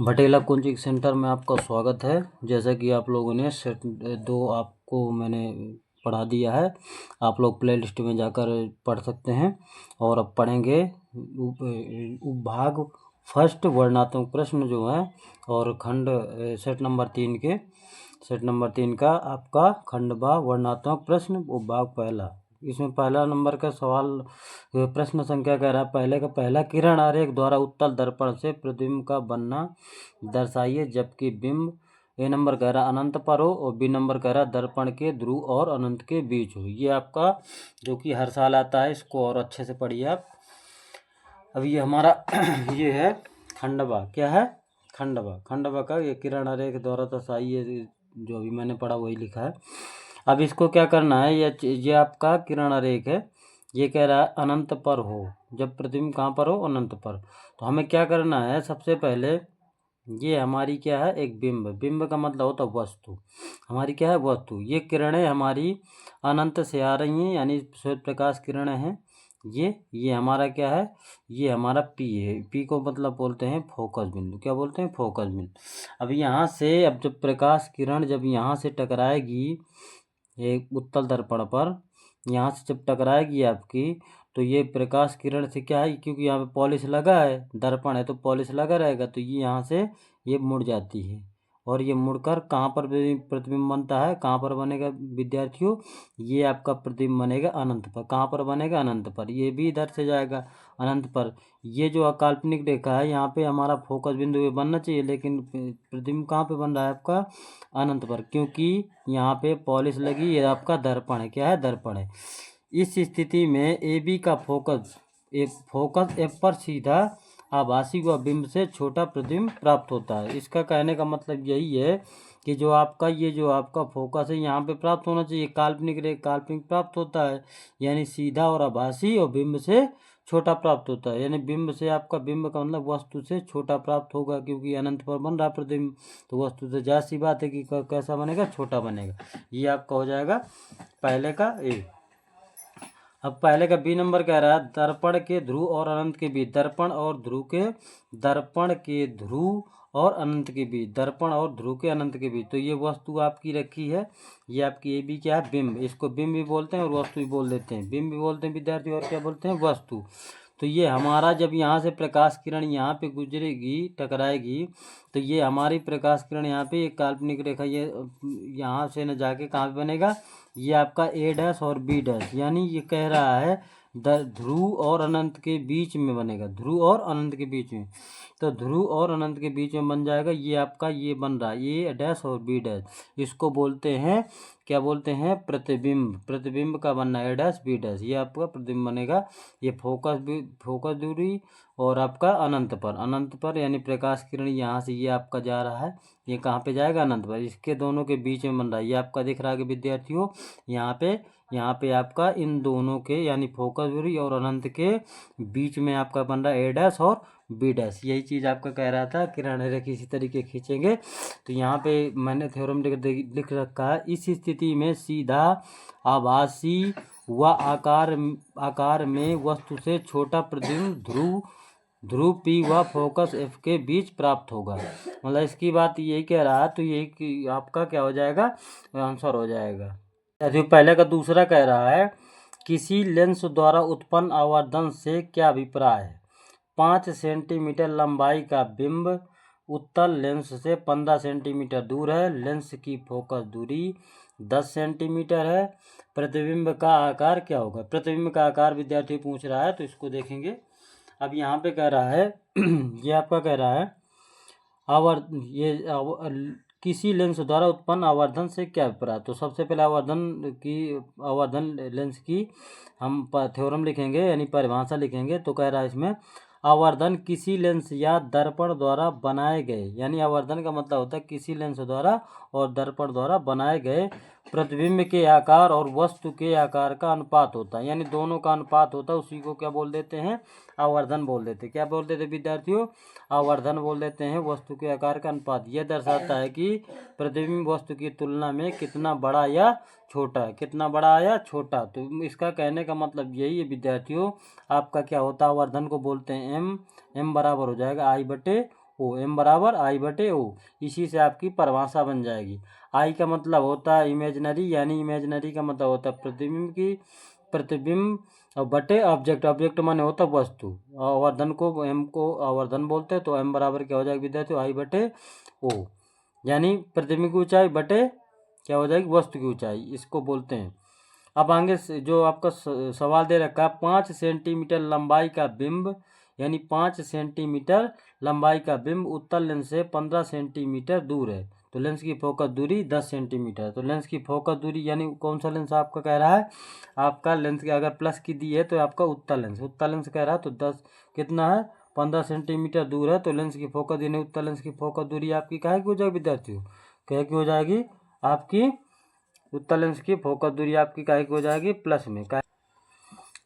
भटेला coaching centre में आपका स्वागत है। जैसा कि आप लोगों ने सेट 2 आपको मैंने पढ़ा दिया है, आप लोग प्ले लिस्ट में जाकर पढ़ सकते हैं। और अब पढ़ेंगे उपभाग फर्स्ट वर्णनात्मक प्रश्न जो है, और खंड सेट नंबर 3 का आपका खंड बा वर्णनात्मक प्रश्न उपभाग पहला। इसमें पहला नंबर का सवाल प्रश्न संख्या कह रहा है, पहले का पहला किरण आरेख द्वारा उत्तल दर्पण से प्रतिबिंब का बनना दर्शाइए, जबकि बिंब ए नंबर कह रहा अनंत पर हो और बी नंबर कह रहा दर्पण के ध्रुव और अनंत के बीच हो। ये आपका जो कि हर साल आता है, इसको और अच्छे से पढ़िए आप। अब ये हमारा ये है खंडवा, क्या है खंडवा का ये किरण आरेख द्वारा दर्शाइए, जो अभी मैंने पढ़ा वही लिखा है। अब इसको क्या करना है, ये आपका किरण आरेख है, ये कह रहा है अनंत पर हो, जब प्रतिबिंब कहाँ पर हो, अनंत पर। तो हमें क्या करना है, सबसे पहले ये हमारी क्या है, एक बिंब का मतलब होता है वस्तु, हमारी क्या है वस्तु। ये किरणें हमारी अनंत से आ रही हैं, यानी श्वेत प्रकाश किरणें हैं। ये हमारा क्या है, ये हमारा पी है। पी को मतलब बोलते हैं फोकस बिंदु, क्या बोलते हैं, फोकस बिंदु। अब यहाँ से, अब जब प्रकाश किरण जब यहाँ से टकराएगी एक उत्तल दर्पण पर, यहाँ से जब टकराएगी आपकी, तो ये प्रकाश किरण से क्या है, क्योंकि यहाँ पे पॉलिश लगा है, दर्पण है तो पॉलिश लगा रहेगा, तो ये यहाँ से ये मुड़ जाती है, और ये मुड़कर कहाँ पर प्रतिबिंब बनता है, कहाँ पर बनेगा विद्यार्थियों, ये आपका प्रतिबिंब बनेगा अनंत पर। कहाँ पर बनेगा, अनंत पर। ये भी इधर से जाएगा अनंत पर। ये जो अकाल्पनिक रेखा है, यहाँ पे हमारा फोकस बिंदु ये बनना चाहिए, लेकिन प्रतिबिंब कहाँ पे बन रहा है आपका, अनंत पर, क्योंकि यहाँ पे पॉलिश लगी, ये आपका दर्पण है, क्या है, दर्पण है। इस स्थिति में ए बी का फोकस एफ पर सीधा आभासी व बिंब से छोटा प्रतिबिंब प्राप्त होता है। इसका कहने का मतलब यही है कि जो आपका फोकस है, यहाँ पे प्राप्त होना चाहिए, काल्पनिक प्राप्त होता है, यानी सीधा और आभासी, और बिंब से छोटा प्राप्त होता है, यानी बिंब से आपका, बिंब का मतलब वस्तु से छोटा प्राप्त होगा, क्योंकि अनंत पर बन रहा प्रतिबिंब, तो वस्तु से जाहिर सी बात है कि कैसा बनेगा, छोटा बनेगा। ये आपका हो जाएगा पहले का ए। अब पहले का बी नंबर कह रहा है दर्पण के ध्रुव और अनंत के बीच, दर्पण और ध्रुव के अनंत के बीच, तो ये वस्तु आपकी रखी है, ये आपकी ए बी क्या है, बिंब। इसको बिंब भी बोलते हैं और वस्तु भी बोल देते हैं, बिंब भी बोलते हैं विद्यार्थी, और क्या बोलते हैं, वस्तु। तो ये हमारा जब यहाँ से प्रकाश किरण यहाँ पे गुजरेगी, टकराएगी, तो ये हमारी प्रकाश किरण यहाँ पे एक काल्पनिक रेखा, ये यहाँ से न जाके कहाँ पे बनेगा, ये आपका ए डैश और बी डैश, यानी ये कह रहा है ध्रुव और अनंत के बीच में बनेगा, ध्रुव और अनंत के बीच में। तो ध्रुव और अनंत के बीच में बन जाएगा, ये आपका ये बन रहा है ए डैश और बी डैश, इसको बोलते हैं, क्या बोलते हैं, प्रतिबिंब का बनना ए डैश बी डैश, ये आपका प्रतिबिंब बनेगा। ये फोकस दूरी और आपका अनंत पर, यानी प्रकाश किरण यहाँ से ये आपका जा रहा है, ये कहाँ पे जाएगा, अनंत पर, इसके दोनों के बीच में बन रहा है। ये आपका दिख रहा है कि विद्यार्थियों, यहाँ पे आपका इन दोनों के, यानी फोकस दूरी और अनंत के बीच में आपका बन रहा है ए डैश और बी डैश। यही चीज़ आपका कह रहा था, किरण रेखा इसी तरीके खींचेंगे। तो यहाँ पे मैंने थ्योरम लिख रखा है, इस स्थिति में सीधा आभासी व आकार में वस्तु से छोटा प्रतिबिंब ध्रुव पी व फोकस एफ के बीच प्राप्त होगा। मतलब इसकी बात यही कह रहा है, तो यही आपका क्या हो जाएगा, आंसर हो जाएगा। जो पहले का दूसरा कह रहा है, किसी लेंस द्वारा उत्पन्न आवर्धन से क्या अभिप्राय है। 5 सेंटीमीटर लंबाई का बिंब उत्तल लेंस से 15 सेंटीमीटर दूर है, लेंस की फोकस दूरी 10 सेंटीमीटर है, प्रतिबिंब का आकार क्या होगा। प्रतिबिंब का आकार विद्यार्थी पूछ रहा है, तो इसको देखेंगे। अब यहाँ पे कह रहा है ये आपका कह रहा है किसी लेंस द्वारा उत्पन्न आवर्धन से क्या अभिप्राय। तो सबसे पहले आवर्धन लेंस की हम थ्योरम लिखेंगे, यानी परिभाषा लिखेंगे। तो कह रहा है इसमें आवर्धन किसी लेंस या दर्पण द्वारा बनाए गए, यानी आवर्धन का मतलब होता है किसी लेंस द्वारा और दर्पण द्वारा बनाए गए प्रतिबिंब के आकार और वस्तु के आकार का अनुपात होता है, यानी दोनों का अनुपात होता है, उसी को क्या बोल देते हैं, आवर्धन बोल देते हैं। क्या बोल देते विद्यार्थियों, आवर्धन बोल देते हैं, वस्तु के आकार का अनुपात। यह दर्शाता है कि प्रतिबिंब वस्तु की तुलना में कितना बड़ा या छोटा है, कितना बड़ा या छोटा। तो इसका कहने का मतलब यही है विद्यार्थियों, आपका क्या होता है, आवर्धन को बोलते हैं एम बराबर हो जाएगा I/O ओ, m बराबर आई बटे ओ। इसी से आपकी परिभाषा बन जाएगी। आई का मतलब होता है इमेजनरी, यानी इमेजनरी का मतलब होता है प्रतिबिंब और बटे ऑब्जेक्ट। ऑब्जेक्ट माने होता है वस्तु। आवर्धन को m को आवर्धन बोलते हैं, तो m बराबर क्या हो जाएगा विद्यार्थी, आई बटे ओ, यानी प्रतिबिंब की ऊंचाई बटे क्या हो जाएगी, वस्तु की ऊंचाई, इसको बोलते हैं। अब आगे जो आपका सवाल दे रखा है, 5 सेंटीमीटर लंबाई का बिंब, यानी 5 सेंटीमीटर लंबाई का बिंब उत्तल लेंस से 15 सेंटीमीटर दूर है, तो लेंस की फोकस दूरी 10 सेंटीमीटर। तो लेंस की फोकस दूरी यानी कौन सा लेंस आपका कह रहा है, आपका लेंस की अगर प्लस की दी है तो आपका उत्तल लेंस कह रहा है, तो 10 कितना है, 15 सेंटीमीटर दूर है, तो लेंस की फोकस यानी उत्तल लेंस की फोकस दूरी आपकी काहे की हो जाएगी विद्यार्थियों, क्या की हो जाएगी, आपकी उत्तल लेंस की फोकस दूरी आपकी काहे की हो जाएगी, प्लस में।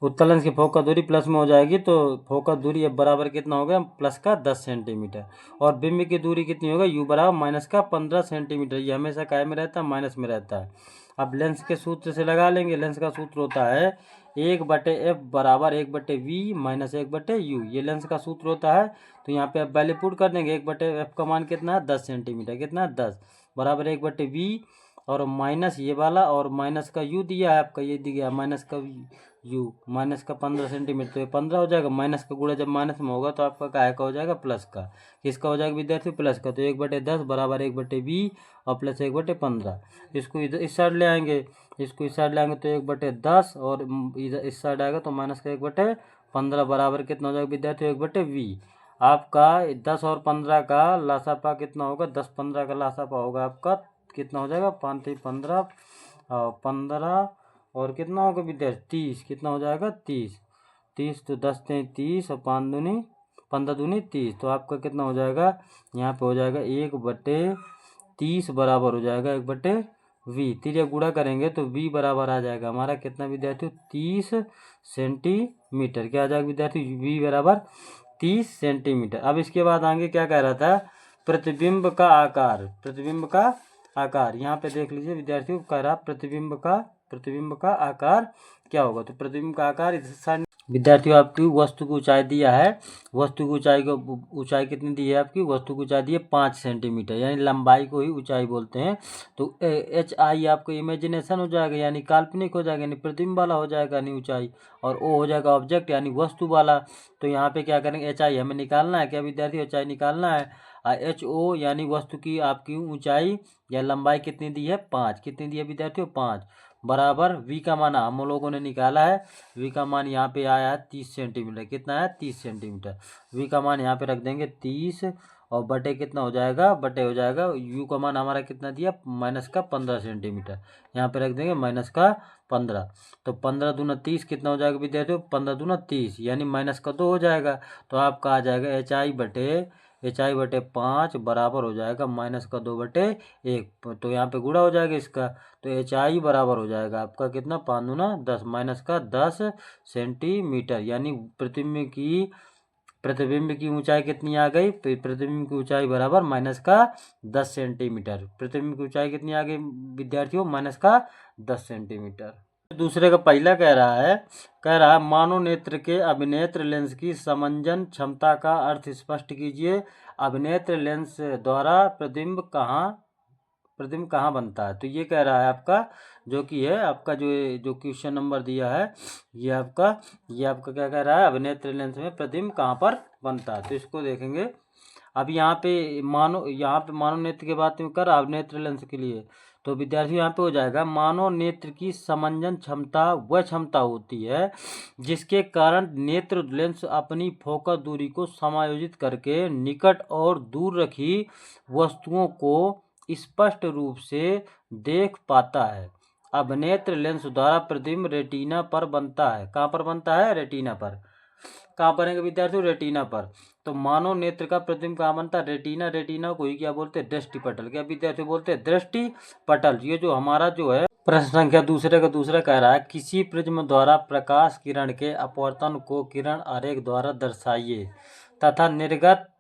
उत्तल लेंस की फोकस दूरी प्लस में हो जाएगी, तो फोकस दूरी अब बराबर कितना हो गया, प्लस का 10 सेंटीमीटर। और बिंब की दूरी कितनी होगा, यू बराबर माइनस का 15 सेंटीमीटर। ये हमेशा काय में रहता है, माइनस में रहता है। अब लेंस के सूत्र से लगा लेंगे। लेंस का सूत्र होता है 1/f बराबर 1/v माइनस 1/u। ये लेंस का सूत्र होता है। तो यहाँ पे अब वैल्यू पुट कर देंगे। 1/f का मान कितना है, 10 सेंटीमीटर, कितना है 10 बराबर 1/v और माइनस ये वाला और माइनस का u दिया है आपका, ये दिया माइनस का u, माइनस का 15 सेंटीमीटर, तो ये 15 हो जाएगा। माइनस का गुणा जब माइनस में होगा तो आपका काय का हो जाएगा, प्लस का। किसका हो जाएगा विद्यार्थी, प्लस का। तो 1/10 बराबर 1/v और प्लस 1/15। इसको इधर इस साइड ले आएंगे, इसको इस साइड ले आएंगे तो 1/10 और इधर इस साइड आएगा तो माइनस का 1/15 बराबर कितना हो जाएगा विद्यार्थी, 1/v। आपका 10 और 15 का लासापा कितना होगा, 10-15 का लासापा होगा आपका कितना हो जाएगा, 5-3-15 15 और कितना होगा विद्यार्थी 30, कितना हो जाएगा 30 तो 10-3-30 और 15 दूनी 30, तो आपका कितना हो जाएगा, यहाँ पे हो जाएगा 1/30 बराबर हो जाएगा 1/v। तीन गुणा करेंगे तो v बराबर आ जाएगा हमारा कितना विद्यार्थी, 30 सेंटीमीटर। क्या आ जाएगा विद्यार्थी, v बराबर 30 सेंटीमीटर। अब इसके बाद आगे क्या कह रहा था, प्रतिबिंब का आकार। यहाँ पे देख लीजिए विद्यार्थियों, कह रहा प्रतिबिंब का आकार क्या होगा। तो प्रतिबिंब का आकार विद्यार्थियों आपकी वस्तु की ऊंचाई दिया है। वस्तु की ऊंचाई कितनी दी है आपकी, वस्तु की ऊंचाई दी है 5 सेंटीमीटर, यानी लंबाई को ही ऊंचाई बोलते हैं। तो HI आपको इमेजिनेशन हो जाएगा, यानी काल्पनिक हो जाएगा, यानी प्रतिबिंब वाला हो जाएगा, यानी ऊंचाई। और O हो जाएगा ऑब्जेक्ट, यानी वस्तु वाला। तो यहाँ पे क्या करेंगे, HI हमें निकालना है, क्या विद्यार्थी, HI निकालना है। HO यानी वस्तु की आपकी ऊंचाई या लंबाई कितनी दी है, 5, कितनी दी है विद्यार्थियों, 5 बराबर v का मान हम लोगों ने निकाला है। v का मान यहाँ पे आया है 30 सेंटीमीटर, कितना है 30 सेंटीमीटर। v का मान यहाँ पे रख देंगे 30 और बटे कितना हो जाएगा, बटे हो जाएगा u का मान हमारा कितना दिया, माइनस का 15 सेंटीमीटर, यहाँ पे रख देंगे माइनस का 15। तो 15 दूना 30 कितना हो जाएगा विद्यार्थियों, 15 दूना 30, यानी माइनस का 2 हो जाएगा। तो आपका आ जाएगा HI/5 बराबर हो जाएगा माइनस का 2/1। तो यहाँ पे गुणा हो जाएगा इसका, तो HI बराबर हो जाएगा आपका कितना, 5 दूना 10 माइनस का 10 सेंटीमीटर, यानी प्रतिबिंब की ऊंचाई कितनी आ गई, प्रतिबिंब की ऊंचाई बराबर माइनस का 10 सेंटीमीटर। प्रतिबिंब की ऊंचाई कितनी आ गई विद्यार्थियों, माइनस का 10 सेंटीमीटर। दूसरे का पहला कह रहा है मानव नेत्र के अभिनेत्र लेंस की समंजन क्षमता का अर्थ स्पष्ट कीजिए। अभिनेत्र लेंस द्वारा प्रतिबिंब कहाँ बनता है। तो ये कह रहा है आपका जो कि है आपका जो क्वेश्चन नंबर दिया है, ये आपका क्या कह रहा है, अभिनेत्र लेंस में प्रतिबिंब कहाँ पर बनता है। तो इसको देखेंगे। अब यहाँ पे मानव नेत्र के बात में कर अभिनेत्र लेंस के लिए, तो विद्यार्थी यहाँ पे हो जाएगा मानव नेत्र की समंजन क्षमता वह क्षमता होती है जिसके कारण नेत्र लेंस अपनी फोकस दूरी को समायोजित करके निकट और दूर रखी वस्तुओं को स्पष्ट रूप से देख पाता है। अभिनेत्र लेंस द्वारा प्रतिबिंब रेटिना पर बनता है। कहाँ पर बनता है, रेटिना पर। कहाँ बनेगा विद्यार्थियों, रेटिना पर। तो मानव नेत्र का प्रतिबिंब कहाँ बनता है, रेटिना को ही क्या बोलते हैं, दृष्टि पटल। क्या विद्यार्थी बोलते हैं, दृष्टि पटल। ये जो हमारा जो है प्रश्न संख्या दूसरा कह रहा है किसी प्रिज्म द्वारा प्रकाश किरण के अपवर्तन को किरण आरेख द्वारा दर्शाइए तथा निर्गत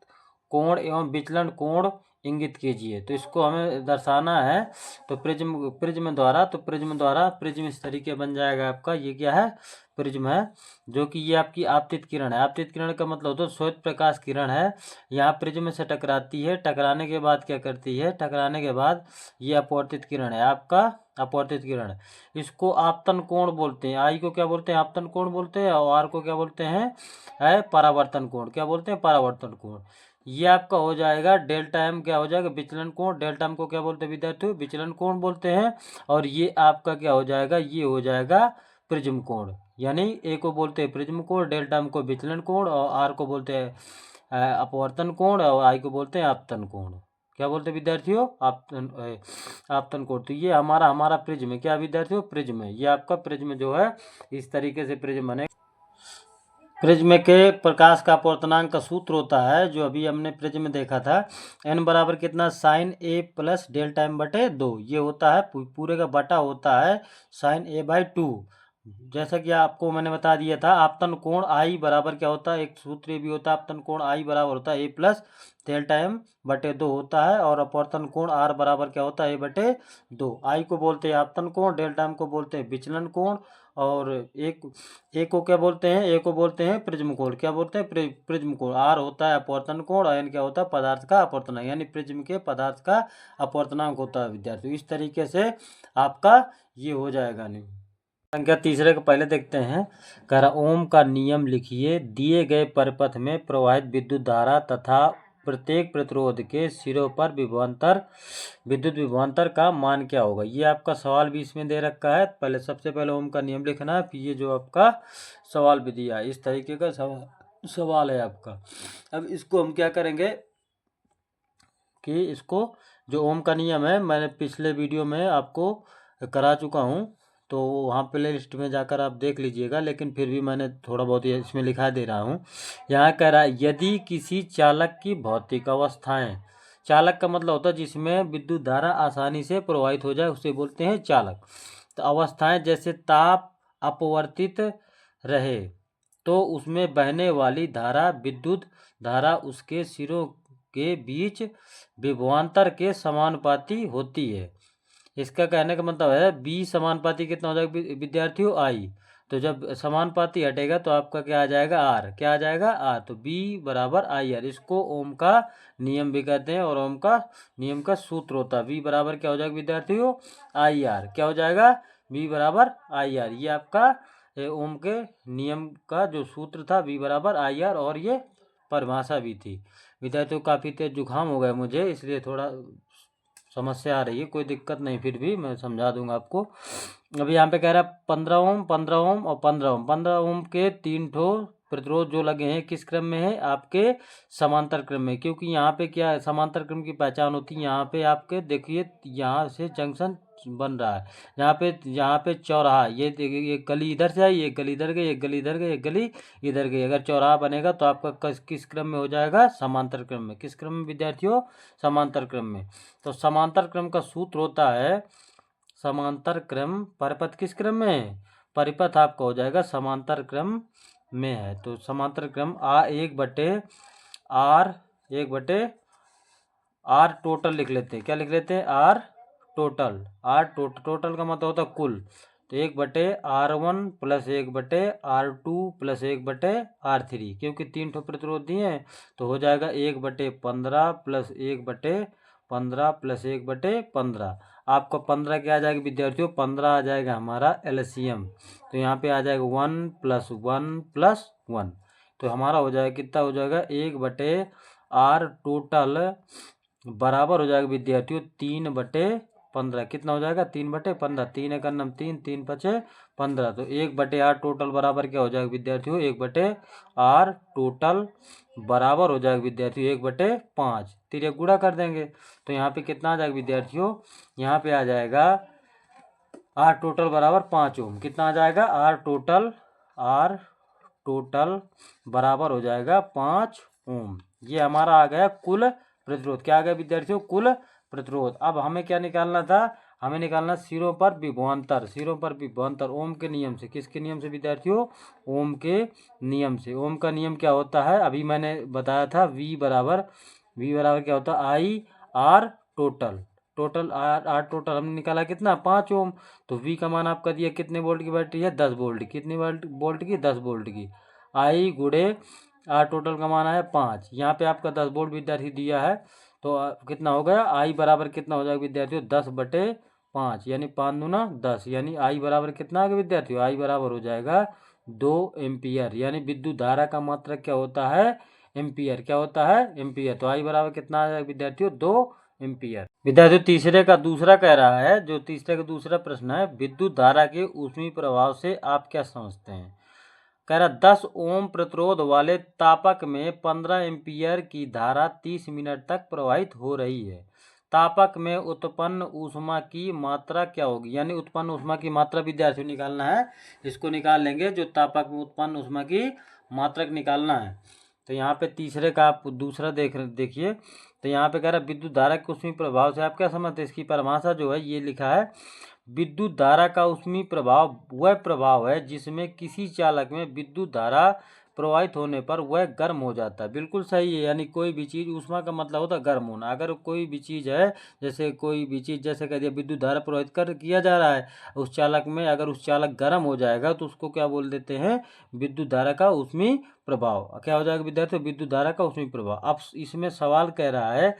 कोण एवं विचलन कोण इंगित कीजिए। तो इसको हमें दर्शाना है तो प्रिज्म द्वारा, तो प्रिज्म इस तरीके बन जाएगा आपका। ये क्या है? प्रिज्म है, जो कि ये आपकी आपतित किरण है। आपतित किरण का मतलब होता है श्वेत प्रकाश किरण है, यहाँ प्रिज्म से टकराती है, टकराने के बाद क्या करती है, टकराने के बाद ये अपवर्तित किरण है आपका, अपवर्तित किरण। इसको आपतन कोण बोलते हैं। आई को क्या बोलते हैं? आपतन कोण बोलते हैं, और आर को क्या बोलते हैं? है परावर्तन कोण। क्या बोलते हैं? परावर्तन कोण। ये आपका हो जाएगा डेल्टा एम, क्या हो जाएगा? विचलन कोण। डेल्टा एम को क्या बोलते हैं विद्यार्थियों? विचलन कोण बोलते हैं। और ये आपका क्या हो जाएगा? ये हो जाएगा प्रिज्म कोण। यानी ए को बोलते हैं प्रिज्म कोण, डेल्टा एम को विचलन कोण, और आर को बोलते हैं अपवर्तन कोण, और आई को बोलते हैं आपतन कोण। क्या बोलते हैं विद्यार्थियों? आपतन कोण। तो ये हमारा प्रिज्म है। क्या विद्यार्थियों? प्रिज्म है। ये आपका प्रिज्म जो है इस तरीके से प्रिज्म बने। प्रिज्म के प्रकाश का अपवर्तनांक का सूत्र होता है, जो अभी हमने प्रिज्म में देखा था, n बराबर कितना? साइन ए प्लस डेल्टा एम बटे 2। ये होता है पूरे का बटा होता है साइन ए बाई 2। जैसा कि आपको मैंने बता दिया था, आपतन कोण आई बराबर क्या होता है? एक सूत्र ये भी होता है, आपतन कोण आई बराबर होता है ए प्लस डेल्टा एम बटे 2 होता है, और अपवर्तन कोण आर बराबर क्या होता है? ए बटे 2। आई को बोलते हैं आपतन कोण, डेल्टा एम को बोलते हैं विचलन कोण, और एक को क्या बोलते हैं? ए को बोलते हैं प्रिज्म कोण। क्या बोलते हैं? प्रिज्म कोण। आर होता है अपवर्तन कोण, और एन क्या होता है? पदार्थ का अपवर्तनांक, यानी प्रिज्म के पदार्थ का अपवर्तनांक होता है विद्यार्थी। इस तरीके से आपका ये हो जाएगा। नहीं, संख्या तीसरे को पहले देखते हैं। कह रहा ओम का नियम लिखिए, दिए गए परिपथ में प्रवाहित विद्युत धारा तथा प्रत्येक प्रतिरोध के सिरों पर विद्युत विभवांतर का मान क्या होगा। ये आपका सवाल भी इसमें दे रखा है। पहले सबसे पहले ओम का नियम लिखना है, फिर ये जो आपका सवाल भी दिया है, इस तरीके का सवाल है आपका। अब इसको हम क्या करेंगे कि इसको जो ओम का नियम है, मैंने पिछले वीडियो में आपको करा चुका हूँ, तो वहाँ प्ले लिस्ट में जाकर आप देख लीजिएगा, लेकिन फिर भी मैंने थोड़ा बहुत इसमें लिखा दे रहा हूँ। यहाँ कह रहा है यदि किसी चालक की भौतिक अवस्थाएं, चालक का मतलब होता है जिसमें विद्युत धारा आसानी से प्रवाहित हो जाए, उसे बोलते हैं चालक। तो अवस्थाएं जैसे ताप अपवर्तित रहे तो उसमें बहने वाली धारा विद्युत धारा उसके सिरों के बीच विभवांतर के समानुपाती होती है। इसका कहने का मतलब है बी समानुपाती कितना हो जाएगा विद्यार्थियों? आई। तो जब समानुपाती हटेगा तो आपका क्या आ जाएगा? आर। क्या आ जाएगा? आर। तो बी बराबर आई आर। इसको ओम का नियम भी कहते हैं, और ओम का नियम का सूत्र होता है। बी बराबर क्या हो जाएगा विद्यार्थियों? I R. क्या हो जाएगा? बी बराबर आई आर। ये आपका ओम के नियम का जो सूत्र था, बी बराबर आई आर, और ये परिभाषा भी थी। विद्यार्थियों काफ़ी तेज जुकाम हो गया मुझे, इसलिए थोड़ा समस्या आ रही है। कोई दिक्कत नहीं, फिर भी मैं समझा दूंगा आपको। अभी यहाँ पे कह रहा है 15 ओम, 15 ओम और 15 ओम। 15 ओम के 3 ठो प्रतिरोध जो लगे हैं किस क्रम में है? आपके समांतर क्रम में। क्योंकि यहाँ पे क्या है, समांतर क्रम की पहचान होती है। यहाँ पे आपके देखिए, यहाँ से जंक्शन बन रहा है, यहाँ पे चौराहा, ये गली इधर से आई, ये गली इधर गई, एक गली इधर गई, एक गली इधर गई। अगर चौराहा बनेगा तो आपका किस क्रम में हो जाएगा? समांतर क्रम में। किस क्रम में विद्यार्थियों? समांतर क्रम में। तो समांतर क्रम का सूत्र होता है, समांतर क्रम परिपथ किस क्रम में है? परिपथ आपका हो जाएगा समांतर क्रम में है। तो समांतर क्रम एक बटे आर टोटल लिख लेते हैं। क्या लिख लेते हैं? Are total. टोटल का मतलब होता है कुल। तो 1/R1 plus 1/R2 plus 1/R3, क्योंकि 3 ठो प्रतिरोध दिए हैं, तो हो जाएगा 1/15 प्लस 1/15 प्लस 1/15। आपका 15 क्या आ जाएगा विद्यार्थियों? 15 आ जाएगा हमारा एलसीएम। तो यहाँ पे आ जाएगा 1 + 1 + 1। तो हमारा हो जाएगा कितना? हो जाएगा 1/R टोटल बराबर हो जाएगा विद्यार्थियों 3/15। कितना हो जाएगा? 3/15। 3 एक अन्नम 3, 3 × 5 = 15। तो 1/R टोटल बराबर क्या हो जाएगा विद्यार्थियों? 1/R टोटल बराबर हो जाएगा विद्यार्थियों 1/5। फिर एक गुणा कर देंगे तो यहाँ पे कितना आ जाएगा विद्यार्थियों? यहाँ पे आ जाएगा R टोटल बराबर 5 ओम। कितना आ जाएगा? R टोटल बराबर हो जाएगा 5 ओम। ये हमारा आ गया कुल प्रतिरोध। क्या आ गया विद्यार्थियों? कुल प्रतिरोध। अब हमें क्या निकालना था? हमें निकालना सिरों पर विभवांतर, सिरों पर विभवांतर ओम के नियम से। किसके नियम से विद्यार्थियों? ओम के नियम से। ओम का नियम क्या होता है? अभी मैंने बताया था, V बराबर क्या होता है? I R total. Total R total हमने निकाला कितना? 5 ओम। तो V का मान आपका दिया कितने वोल्ट की बैटरी है? 10 वोल्ट। कितनी वोल्ट की? 10 वोल्ट की। आई गुड़े आर टोटल का मान आया 5। यहाँ पे आपका 10 वोल्ट विद्यार्थी दिया है, तो कितना हो गया? आई बराबर कितना हो जाएगा विद्यार्थियों? 10/5, यानी 5 दूना 10, यानी आई बराबर कितना आ गया विद्यार्थियों? आई बराबर हो जाएगा 2 एम्पियर। यानी विद्युत धारा का मात्रक क्या होता है? एम्पियर। क्या होता है? एम्पियर। तो आई बराबर कितना आ जाएगा विद्यार्थियों? 2 एम्पियर। विद्यार्थियों तीसरे का दूसरा कह रहा है, जो तीसरे का दूसरा प्रश्न है, विद्युत धारा के ऊष्मीय प्रभाव से आप क्या समझते हैं? कह रहा 10 ओम प्रतिरोध वाले तापक में 15 एम्पियर की धारा 30 मिनट तक प्रवाहित हो रही है। तापक में उत्पन्न ऊष्मा की मात्रा क्या होगी? यानी उत्पन्न ऊष्मा की मात्रा विद्यार्थियों निकालना है। इसको निकाल लेंगे, जो तापक में उत्पन्न ऊष्मा की मात्रक निकालना है। तो यहाँ पे तीसरे का आप दूसरा देखिए। तो यहाँ पे कह रहा है विद्युत धारा के ऊष्मीय प्रभाव से आप क्या समझते हैं? इसकी परिभाषा जो है ये लिखा है, विद्युत धारा का ऊष्मीय प्रभाव वह प्रभाव है जिसमें किसी चालक में विद्युत धारा प्रवाहित होने पर वह गर्म हो जाता है। बिल्कुल सही है। यानी कोई भी चीज़, ऊष्मा का मतलब होता है गर्म होना। अगर कोई भी चीज़ है, जैसे कोई भी चीज़, जैसे कह दिया विद्युत धारा प्रवाहित किया जा रहा है उस चालक में, अगर उस चालक गर्म हो जाएगा तो उसको क्या बोल देते हैं? विद्युत धारा का ऊष्मीय प्रभाव। क्या हो जाएगा विद्यार्थी? विद्युत धारा का ऊष्मीय प्रभाव। अब इसमें सवाल कह रहा है,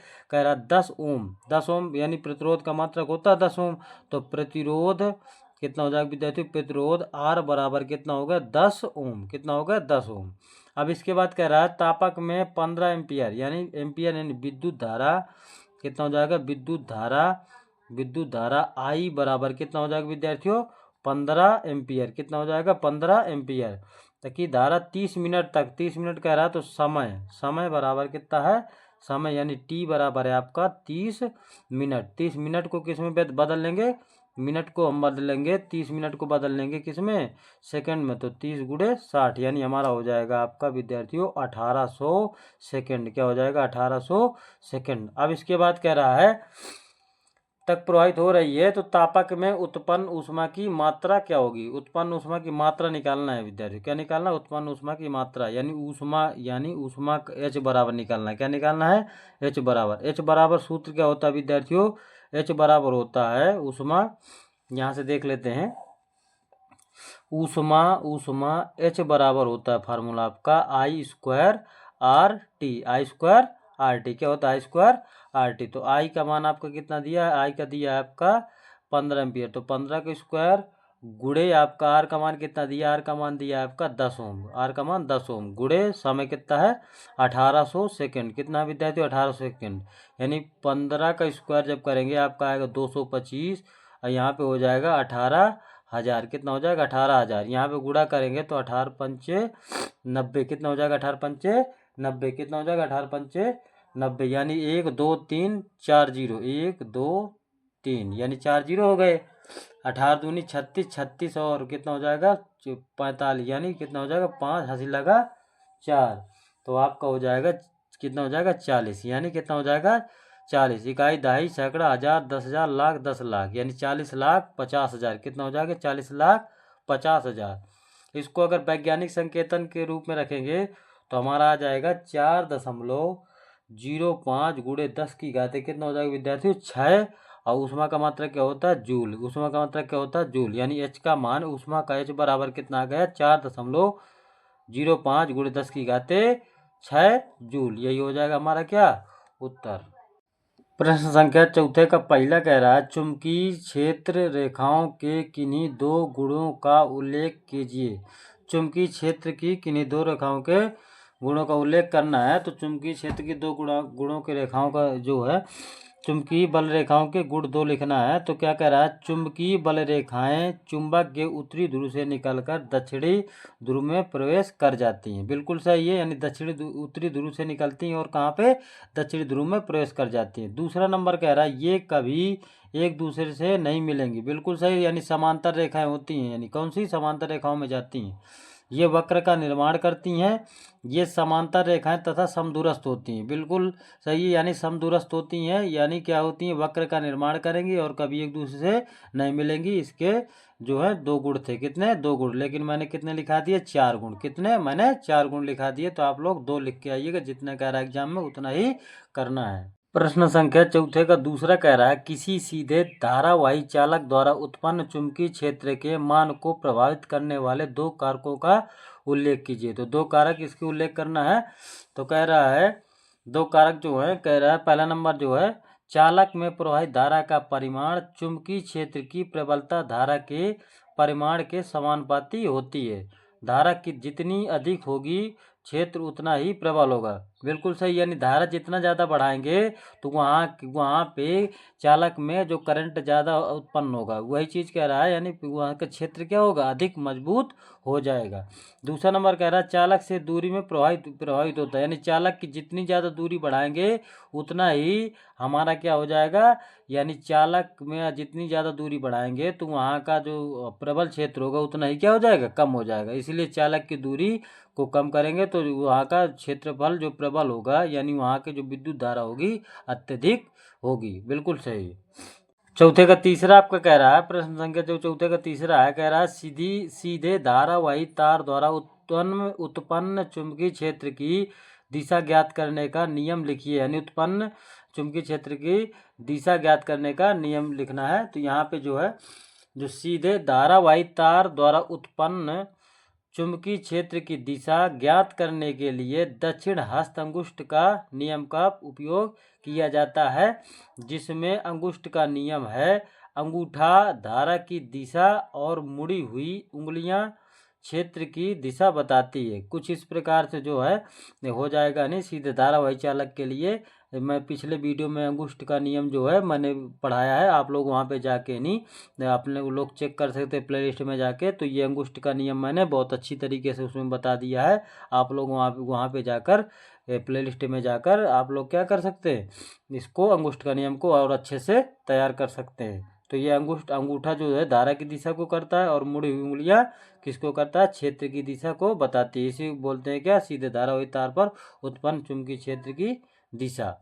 10 ओम। 10 ओम यानी प्रतिरोध का मात्रक होता है 10 ओम। तो प्रतिरोध कितना हो जाएगा विद्यार्थी? प्रतिरोध R बराबर कितना होगा? 10 ओम। कितना होगा? 10 ओम। अब इसके बाद कह रहा है तापक में 15 एम्पियर, यानी एम्पियर यानी विद्युत धारा कितना हो जाएगा? विद्युत धारा I बराबर कितना हो जाएगा विद्यार्थियों? 15 एम्पियर। कितना हो जाएगा? 15 एम्पियर। ताकि धारा 30 मिनट तक, 30 मिनट कह रहा है, तो समय बराबर कितना है? समय यानी T बराबर है आपका 30 मिनट। 30 मिनट को किस में बदल लेंगे? मिनट को हम बदल लेंगे, 30 मिनट को बदल लेंगे किस में? सेकंड में। तो 30 गुणे 60, यानी हमारा हो जाएगा आपका विद्यार्थियों 1800 सेकंड। क्या हो जाएगा? 1800 सेकंड। अब इसके बाद कह रहा है तक प्रवाहित हो रही है, तो तापक में उत्पन्न ऊष्मा की मात्रा क्या होगी? उत्पन्न ऊष्मा की मात्रा निकालना है विद्यार्थी। क्या निकालना? उत्पन्न ऊष्मा की मात्रा, यानी ऊष्मा H बराबर निकालना है। क्या निकालना है? H बराबर। H बराबर सूत्र क्या होता है विद्यार्थियों? H बराबर होता है ऊष्मा, यहाँ से देख लेते हैं। ऊष्मा H बराबर होता है फार्मूला आपका I² RT। I² RT क्या होता है? I² RT। तो I का मान आपका कितना दिया है? I का दिया है आपका 15 एम्पियर। तो 15 का स्क्वायर गुड़े आपका R का मान कितना दिया? R का मान दिया है आपका 10 ओम। R का मान 10 ओम गुड़े समय कितना है? 1800 सेकंड। कितना विद्यार्थी? 1800 सेकंड। यानी 15 का स्क्वायर जब करेंगे आपका आएगा 225, और यहाँ पे हो जाएगा 18,000। कितना हो जाएगा? 18,000। यहाँ पे गुणा करेंगे तो 18 पंचे 90। कितना हो जाएगा? 18 पंचे 90। कितना हो जाएगा? 18 पंचे 90, यानी 1 2 3 4 0। 1 2 3 यानी 4 0 हो गए। 18 दूनी 36, 36 और कितना हो जाएगा? 45, यानी कितना हो जाएगा? 5 हासिल लगा 4। तो आपका हो जाएगा कितना हो जाएगा? 40। यानी कितना हो जाएगा? 40। इकाई, दहाई, सैकड़ा, हजार, 10,000, लाख, 10 लाख, यानी 40,50,000। कितना हो जाएगा? 40,50,000। इसको अगर वैज्ञानिक संकेतन के रूप में रखेंगे तो हमारा आ जाएगा 4.05 गुणे 10 की घात। कितना हो जाएगा विद्यार्थियों? 6। और ऊष्मा का मात्रक क्या होता है? जूल। ऊष्मा का मात्रक क्या होता है? जूल। यानी H का मान, ऊष्मा का H बराबर कितना आ गया? 4.05 गुणे 10 की घात 6 जूल। यही हो जाएगा हमारा क्या उत्तर। प्रश्न संख्या चौथे का पहला कह रहा है चुंबकीय क्षेत्र रेखाओं के किन्हीं दो गुणों का उल्लेख कीजिए। चुंबकीय क्षेत्र की किन्हीं दो रेखाओं के गुणों का उल्लेख करना है। तो चुंबकीय क्षेत्र की दो गुणों के रेखाओं का जो है, चुंबकीय बल रेखाओं के गुण 2 लिखना है। तो क्या कह रहा है? चुंबकीय बल रेखाएं चुंबक के उत्तरी ध्रुव से निकलकर दक्षिणी ध्रुव में प्रवेश कर जाती हैं। बिल्कुल सही है। यानी उत्तरी ध्रुव से निकलती हैं और कहाँ पे? दक्षिणी ध्रुव में प्रवेश कर जाती हैं। दूसरा नंबर कह रहा है ये कभी एक दूसरे से नहीं मिलेंगी। बिल्कुल सही। यानी समांतर रेखाएं होती हैं। यानी कौन सी? समांतर रेखाओं में जाती हैं। ये वक्र का निर्माण करती हैं। ये समांतर रेखाएं तथा समदूरस्थ होती हैं। बिल्कुल सही है, यानी समदूरस्थ होती हैं, यानी क्या होती हैं, वक्र का निर्माण करेंगी और कभी एक दूसरे से नहीं मिलेंगी। इसके जो है 2 गुण थे, कितने, 2 गुण, लेकिन मैंने कितने लिखा दिए, 4 गुण। कितने, मैंने 4 गुण लिखा दिए। तो आप लोग 2 लिख के आइएगा, जितना कह रहा है एग्जाम में उतना ही करना है। प्रश्न संख्या चौथे का दूसरा कह रहा है, किसी सीधे धारावाही चालक द्वारा उत्पन्न चुंबकीय क्षेत्र के मान को प्रभावित करने वाले 2 कारकों का उल्लेख कीजिए। तो 2 कारक इसके उल्लेख करना है। तो कह रहा है 2 कारक जो है, कह रहा है पहला नंबर जो है, चालक में प्रवाहित धारा का परिमाण चुंबकीय क्षेत्र की प्रबलता धारा के परिमाण के समानुपाती होती है। धारा की जितनी अधिक होगी क्षेत्र उतना ही प्रबल होगा। बिल्कुल सही, यानी धारा जितना ज़्यादा बढ़ाएंगे तो वहाँ पे चालक में जो करंट ज़्यादा उत्पन्न होगा, वही चीज़ कह रहा है, यानी वहाँ का क्षेत्र क्या होगा, अधिक मजबूत हो जाएगा। दूसरा नंबर कह रहा है चालक से दूरी में प्रभावित होता है, यानी चालक की जितनी ज़्यादा दूरी बढ़ाएंगे उतना ही हमारा क्या हो जाएगा, यानी चालक में जितनी ज़्यादा दूरी बढ़ाएंगे तो वहाँ का जो प्रबल क्षेत्र होगा उतना ही क्या हो जाएगा, कम हो जाएगा। इसलिए चालक की दूरी को कम करेंगे तो वहाँ का क्षेत्रफल जो प्रबल होगा, यानी वहाँ के जो विद्युत धारा होगी अत्यधिक होगी। बिल्कुल सही। चौथे का तीसरा आपका कह रहा है, प्रश्न संख्या जो चौथे का तीसरा है, कह रहा है सीधे धारावाही तार द्वारा उत्पन्न चुंबकीय क्षेत्र की दिशा ज्ञात करने का नियम लिखिए। यानी उत्पन्न चुंबकीय क्षेत्र की दिशा ज्ञात करने का नियम लिखना है। तो यहाँ पे जो है, जो सीधे धारावाही तार द्वारा उत्पन्न चुंबकीय क्षेत्र की दिशा ज्ञात करने के लिए दक्षिण हस्त अंगुष्ठ का नियम का उपयोग किया जाता है, जिसमें अंगुष्ठ का नियम है, अंगूठा धारा की दिशा और मुड़ी हुई उंगलियां क्षेत्र की दिशा बताती है। कुछ इस प्रकार से जो है हो जाएगा। नहीं, सीधे धारावाही चालक के लिए मैं पिछले वीडियो में अंगुष्ठ का नियम जो है मैंने पढ़ाया है, आप लोग वहाँ पे जाके नहीं अपने लोग चेक कर सकते हैं प्ले लिस्ट में जाके। तो ये अंगुष्ठ का नियम मैंने बहुत अच्छी तरीके से उसमें बता दिया है। आप लोग वहाँ पे जाकर प्ले लिस्ट में जाकर आप लोग क्या कर सकते हैं, इसको अंगुष्ठ का नियम को और अच्छे से तैयार कर सकते हैं। तो ये अंगूठा जो है धारा की दिशा को करता है और मुड़ी हुई उंगलियां किसको करता है, क्षेत्र की दिशा को बताती है। इसी बोलते हैं क्या, सीधे धारावाही तार पर उत्पन्न चुंबकीय क्षेत्र की दिशा।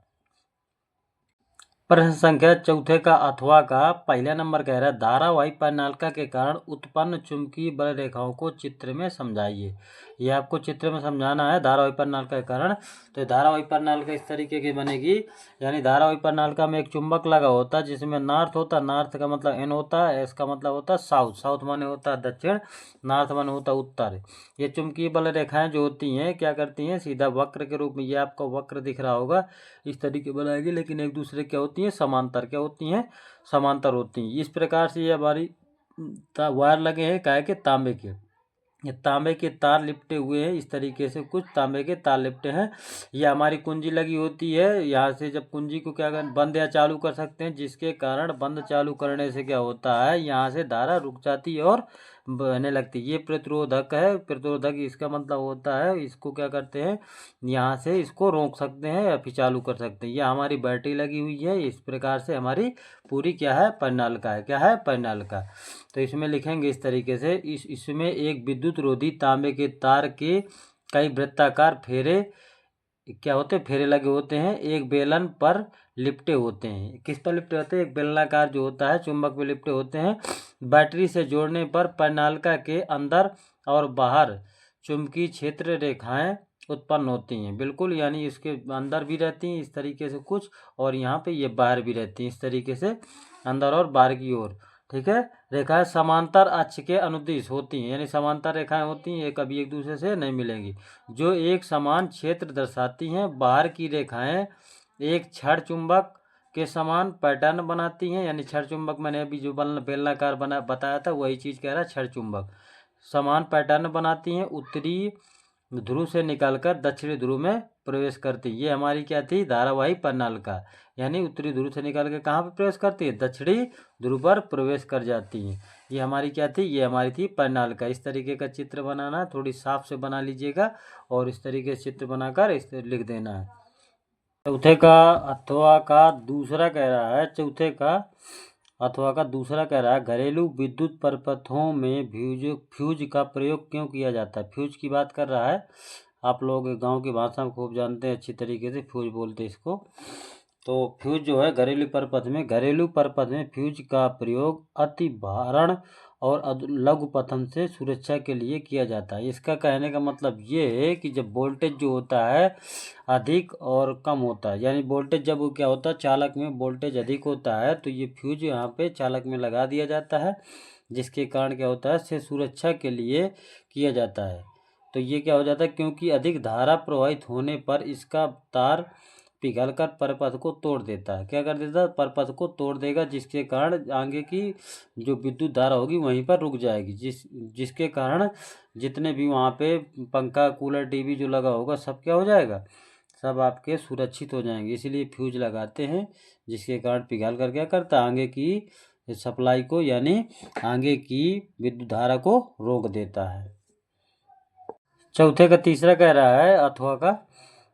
प्रश्न संख्या चौथे का अथवा का पहला नंबर कह रहा है, धारावाही परिनालिका के कारण उत्पन्न चुंबकीय बल रेखाओं को चित्र में समझाइए। ये आपको चित्र में समझाना है धारावाही परिनालिका के कारण। तो धारावाही परिनालिका इस तरीके की बनेगी, यानी धारावाही परिनालिका में एक चुंबक लगा होता है जिसमें नॉर्थ होता है, नॉर्थ का मतलब एन होता है, एस का मतलब होता है साउथ, साउथ माने होता है दक्षिण, नॉर्थ माने होता है उत्तर। ये चुंबकीय बल रेखाएं जो होती हैं क्या करती हैं, सीधा वक्र के रूप में, ये आपको वक्र दिख रहा होगा, इस तरीके बनाएगी, लेकिन एक दूसरे क्या होती हैं, समांतर, क्या होती हैं, समांतर होती हैं। इस प्रकार से ये हमारी वायर लगे हैं, क्या है कि तांबे के, ये तांबे के तार लिपटे हुए हैं, इस तरीके से कुछ तांबे के तार लिपटे हैं। ये हमारी कुंजी लगी होती है, यहाँ से जब कुंजी को क्या कर बंद या चालू कर सकते हैं, जिसके कारण बंद चालू करने से क्या होता है, यहाँ से धारा रुक जाती है और बहने लगती है। ये प्रतिरोधक है, प्रतिरोधक इसका मतलब होता है, इसको क्या करते हैं, यहाँ से इसको रोक सकते हैं या फिर चालू कर सकते हैं। ये हमारी बैटरी लगी हुई है, इस प्रकार से हमारी पूरी क्या है, परिनालिका है, क्या है, परिनालिका। तो इसमें लिखेंगे इस तरीके से, इसमें एक विद्युत रोधी तांबे के तार के कई वृत्ताकार फेरे क्या होते हैं, फेरे लगे होते हैं, एक बेलन पर लिपटे होते हैं। किस पर लिपटे होते हैं, एक बेलनाकार जो होता है चुंबक पर लिपटे होते हैं। बैटरी से जोड़ने पर परिनालिका के अंदर और बाहर चुंबकीय क्षेत्र रेखाएं उत्पन्न होती हैं। बिल्कुल, यानी इसके अंदर भी रहती हैं इस तरीके से कुछ, और यहाँ पे ये बाहर भी रहती हैं इस तरीके से, अंदर और बाहर की ओर। ठीक है, रेखाएं समांतर अक्ष के अनुदिश होती हैं, यानी समांतर रेखाएं होती हैं, ये कभी एक दूसरे से नहीं मिलेंगी, जो एक समान क्षेत्र दर्शाती हैं। बाहर की रेखाएं एक क्षण चुंबक के समान पैटर्न बनाती हैं, यानी क्षण चुंबक मैंने अभी जो बेलनाकार बना बताया था वही चीज़ कह रहा है, क्षण चुंबक समान पैटर्न बनाती हैं, उत्तरी ध्रुव से निकलकर दक्षिणी ध्रुव में प्रवेश करती है। ये हमारी क्या थी, धारावाही परिनालिका, यानी उत्तरी ध्रुव से निकल के कहाँ पर प्रवेश करती है, दक्षिणी ध्रुव पर प्रवेश कर जाती है। ये हमारी क्या थी, ये हमारी थी परिनालिका। इस तरीके का चित्र बनाना, थोड़ी साफ से बना लीजिएगा और इस तरीके से चित्र बनाकर इस लिख देना है। चौथे का अथवा का दूसरा कह रहा है, चौथे का अथवा का दूसरा कह रहा है घरेलू विद्युत परिपथों में फ्यूज का प्रयोग क्यों किया जाता है। फ्यूज की बात कर रहा है, आप लोग गांव की भाषा में खूब जानते हैं अच्छी तरीके से, फ्यूज बोलते हैं इसको। तो फ्यूज जो है घरेलू परिपथ में फ्यूज का प्रयोग अति भारण और लघु पतन से सुरक्षा के लिए किया जाता है। इसका कहने का मतलब ये है कि जब वोल्टेज जो होता है अधिक और कम होता है, यानी वोल्टेज जब क्या होता है चालक में वोल्टेज अधिक होता है तो ये फ्यूज यहाँ पे चालक में लगा दिया जाता है, जिसके कारण क्या होता है से सुरक्षा के लिए किया जाता है। तो ये क्या हो जाता है, क्योंकि अधिक धारा प्रवाहित होने पर इसका तार पिघलकर परपथ को तोड़ देता है। क्या कर देता है, परपथ को तोड़ देगा, जिसके कारण आगे की जो विद्युत धारा होगी वहीं पर रुक जाएगी, जिसके कारण जितने भी वहाँ पे पंखा कूलर टीवी जो लगा होगा सब क्या हो जाएगा, सब आपके सुरक्षित हो जाएंगे। इसीलिए फ्यूज लगाते हैं, जिसके कारण पिघल कर क्या करता है आगे की सप्लाई को, यानी आगे की विद्युत धारा को रोक देता है। चौथे का तीसरा कह रहा है अथवा का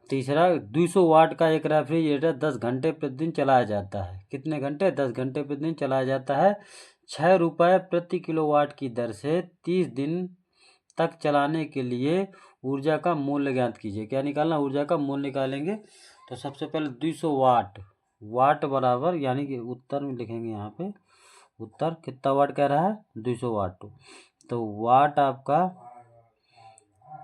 तीसरा 200 वाट का एक रेफ्रिजरेटर 10 घंटे प्रतिदिन चलाया जाता है। कितने घंटे, 10 घंटे प्रतिदिन चलाया जाता है। 6 रुपये प्रति किलोवाट की दर से 30 दिन तक चलाने के लिए ऊर्जा का मूल्य ज्ञात कीजिए। क्या निकालना, ऊर्जा का मूल्य निकालेंगे। तो सबसे पहले 200 वाट बराबर, यानी कि उत्तर में लिखेंगे यहाँ पे, उत्तर कितना वाट कह रहा है, 200 वाट। तो वाट आपका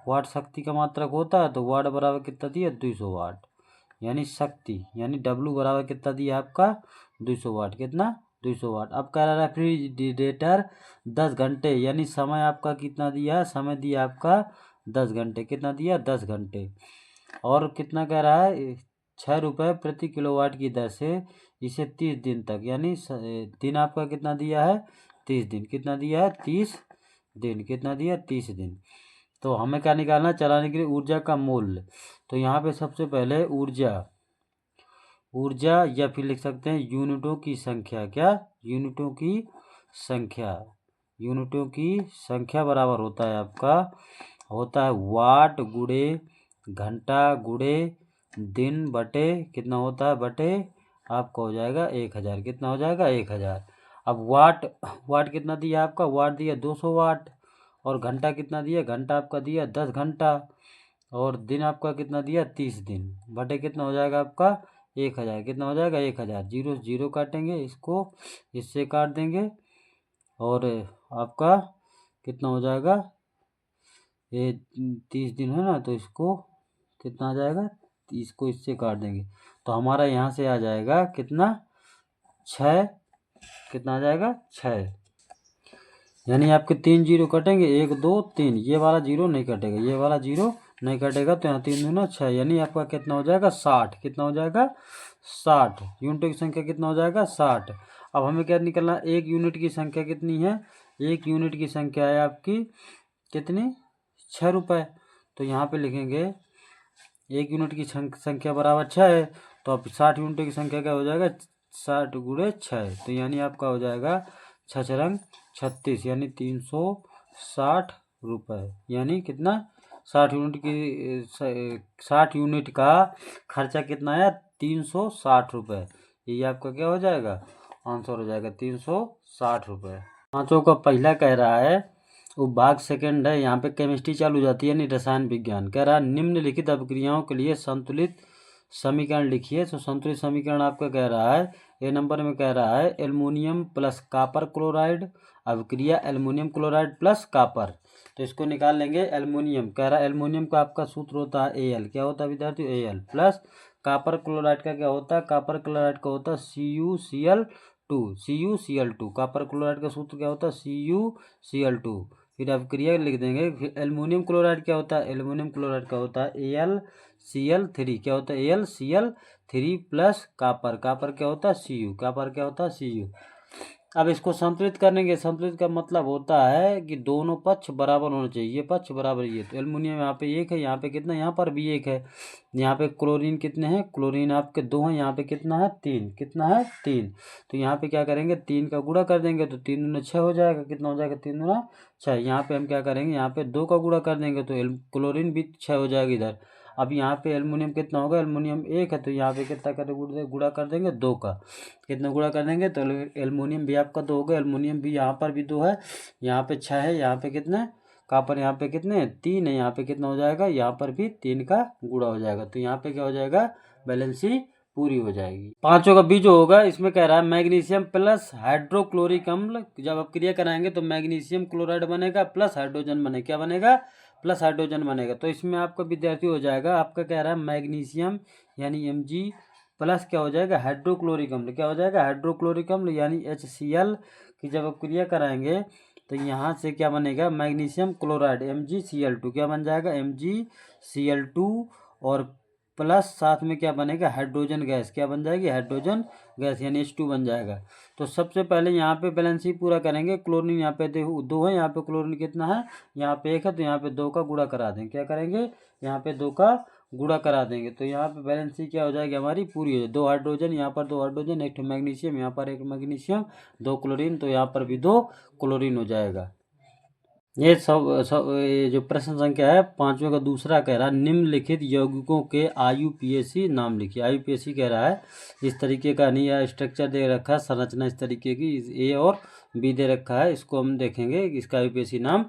वाट शक्ति का मात्रक होता है, तो वाट बराबर कितना दिया, 200 वाट, यानी शक्ति, यानी डब्लू बराबर कितना दिया आपका, 200 वाट। कितना, 200 वाट। अब कह रहा है रेफ्रिजरेटर 10 घंटे, यानी समय आपका कितना दिया, समय दिया आपका 10 घंटे। कितना दिया, 10 घंटे। और कितना कह रहा है, 6 रुपये प्रति किलोवाट की दर से इसे 30 दिन तक, यानी दिन आपका कितना दिया है, 30 दिन। कितना दिया है, 30 दिन। कितना दिया, 30 दिन। तो हमें क्या निकालना, चलाने के लिए ऊर्जा का मूल्य। तो यहाँ पे सबसे पहले ऊर्जा या फिर लिख सकते हैं यूनिटों की संख्या। क्या, यूनिटों की संख्या बराबर होता है आपका, होता है वाट गुणे घंटा गुणे दिन बटे कितना होता है, बटे आपका हो जाएगा 1000। कितना हो जाएगा, 1000। अब वाट कितना दिया आपका, वाट दिया 200 वाट। और घंटा कितना दिया, घंटा आपका दिया 10 घंटा। और दिन आपका कितना दिया, 30 दिन, बटे कितना हो जाएगा आपका 1000। कितना हो जाएगा, 1000। जीरो जीरो काटेंगे, इसको इससे काट देंगे, और आपका कितना हो जाएगा, ये 30 दिन है ना, तो इसको कितना आ जाएगा, इसको इससे काट देंगे, तो हमारा यहाँ से आ जाएगा कितना, 6। कितना आ जाएगा, 6। यानी आपके 3 जीरो कटेंगे, 1 2 3, ये वाला जीरो नहीं कटेगा, ये वाला जीरो नहीं कटेगा, तो यहाँ 3 दूना 6, यानी आपका कितना हो जाएगा, 60। कितना हो जाएगा, 60। यूनिटों की संख्या कितना हो जाएगा, 60। अब हमें क्या निकलना, एक यूनिट की संख्या कितनी है, एक यूनिट की संख्या है आपकी कितनी, 6 रुपये। तो यहाँ पे लिखेंगे एक यूनिट की संख्या बराबर 6 है, तो अब 60 यूनिटों की संख्या क्या हो जाएगा, 60 गुणे 6, तो यानी आपका हो जाएगा 6 छरंग 36, यानी 360 रुपये। यानी कितना, 60 यूनिट का खर्चा कितना आया, 360 रुपये। ये आपका क्या हो जाएगा, आंसर हो जाएगा 360 रुपये। पाँचों का पहला कह रहा है, उपभाग सेकंड है, यहाँ पे केमिस्ट्री चालू हो जाती है, यानी रसायन विज्ञान। कह रहा है निम्नलिखित अभिक्रियाओं के लिए संतुलित समीकरण लिखिए। तो संतुलित समीकरण आपका कह रहा है, ए नंबर में कह रहा है एल्युमिनियम प्लस कापर क्लोराइड, अभिक्रिया एल्युमिनियम क्लोराइड प्लस कापर। तो इसको निकाल लेंगे। एल्युमिनियम कह रहा है, एल्युमिनियम का आपका सूत्र होता है Al। क्या होता है विद्यार्थी, Al। प्लस कापर क्लोराइड का क्या होता है, कापर क्लोराइड का होता है CuCl2। कापर क्लोराइड का सूत्र क्या होता है, CuCl2। फिर अभिक्रिया लिख देंगे। फिर एल्युमिनियम क्लोराइड क्या होता है, एल्युमिनियम क्लोराइड का होता है AlCl3। क्या होता है, AlCl3 प्लस कापर क्या होता है, Cu। कापर क्या होता है, Cu। अब इसको संतुलित करेंगे। संतुलित का मतलब होता है कि दोनों पक्ष बराबर होना चाहिए, ये पक्ष बराबर, ये तो एल्युमिनियम यहाँ पे 1 है, यहाँ पे कितना, यहाँ पर भी 1 है। यहाँ पे क्लोरीन कितने हैं, क्लोरीन आपके 2 हैं, यहाँ पे कितना है, 3। कितना है, 3। तो यहाँ पे क्या करेंगे, 3 का गुणा कर देंगे, तो 3 दूना 6 हो जाएगा। कितना हो जाएगा, 3 दूना 6। यहाँ पे हम क्या करेंगे, यहाँ पे 2 का गुणा कर देंगे, तो क्लोरीन भी 6 हो जाएगा इधर। अब यहाँ पे एल्युमिनियम कितना होगा, एल्युमिनियम 1 है तो यहाँ पे कितना कर गुणा कर देंगे 2 का, कितना गुणा कर देंगे तो एल्युमिनियम भी आपका 2 होगा, एल्युमिनियम भी यहाँ पर भी 2 है, यहाँ पे 6 है, यहाँ पे कितने कॉपर यहाँ पे कितने 3 है, यहाँ पे कितना हो जाएगा, यहाँ पर भी 3 का गुणा हो जाएगा, तो यहाँ पे क्या हो जाएगा बैलेंसी पूरी हो जाएगी। पांचों का बी जो होगा इसमें कह रहा है मैग्नीशियम प्लस हाइड्रोक्लोरिक अम्ल, जब आप क्रिया कराएंगे तो मैग्नीशियम क्लोराइड बनेगा प्लस हाइड्रोजन बनेगा, क्या बनेगा प्लस हाइड्रोजन बनेगा। तो इसमें आपका विद्यार्थी हो जाएगा, आपका कह रहा है मैग्नीशियम यानी Mg प्लस क्या हो जाएगा हाइड्रोक्लोरिक अम्ल, क्या हो जाएगा हाइड्रोक्लोरिक अम्ल यानी HCl की जब आप क्रिया कराएंगे तो यहाँ से क्या बनेगा मैग्नीशियम क्लोराइड MgCl2, क्या बन जाएगा MgCl2 और प्लस साथ में क्या बनेगा हाइड्रोजन गैस, क्या बन जाएगी हाइड्रोजन गैस यानी H2 बन जाएगा। तो सबसे पहले यहाँ पे बैलेंस ही पूरा करेंगे, क्लोरीन यहाँ पे देखो 2 है, यहाँ पे क्लोरीन कितना है यहाँ पे 1 है, तो यहाँ पे 2 का गुणा करा देंगे, क्या करेंगे यहाँ पे 2 का गुणा करा देंगे, तो यहाँ पे बैलेंस ही क्या हो जाएगी हमारी पूरी हो जाएगी। 2 हाइड्रोजन यहाँ पर 2 हाइड्रोजन, 1 मैग्नीशियम यहाँ पर 1 मैग्नीशियम, 2 क्लोरीन, तो यहाँ पर भी 2 क्लोरीन हो जाएगा। ये सब ये जो प्रश्न संख्या है पांचवें का दूसरा कह रहा है निम्नलिखित यौगिकों के IUPAC नाम लिखिए। IUPAC कह रहा है इस तरीके का नहीं है, स्ट्रक्चर दे रखा है, संरचना इस तरीके की A और B दे रखा है, इसको हम देखेंगे इसका IUPAC नाम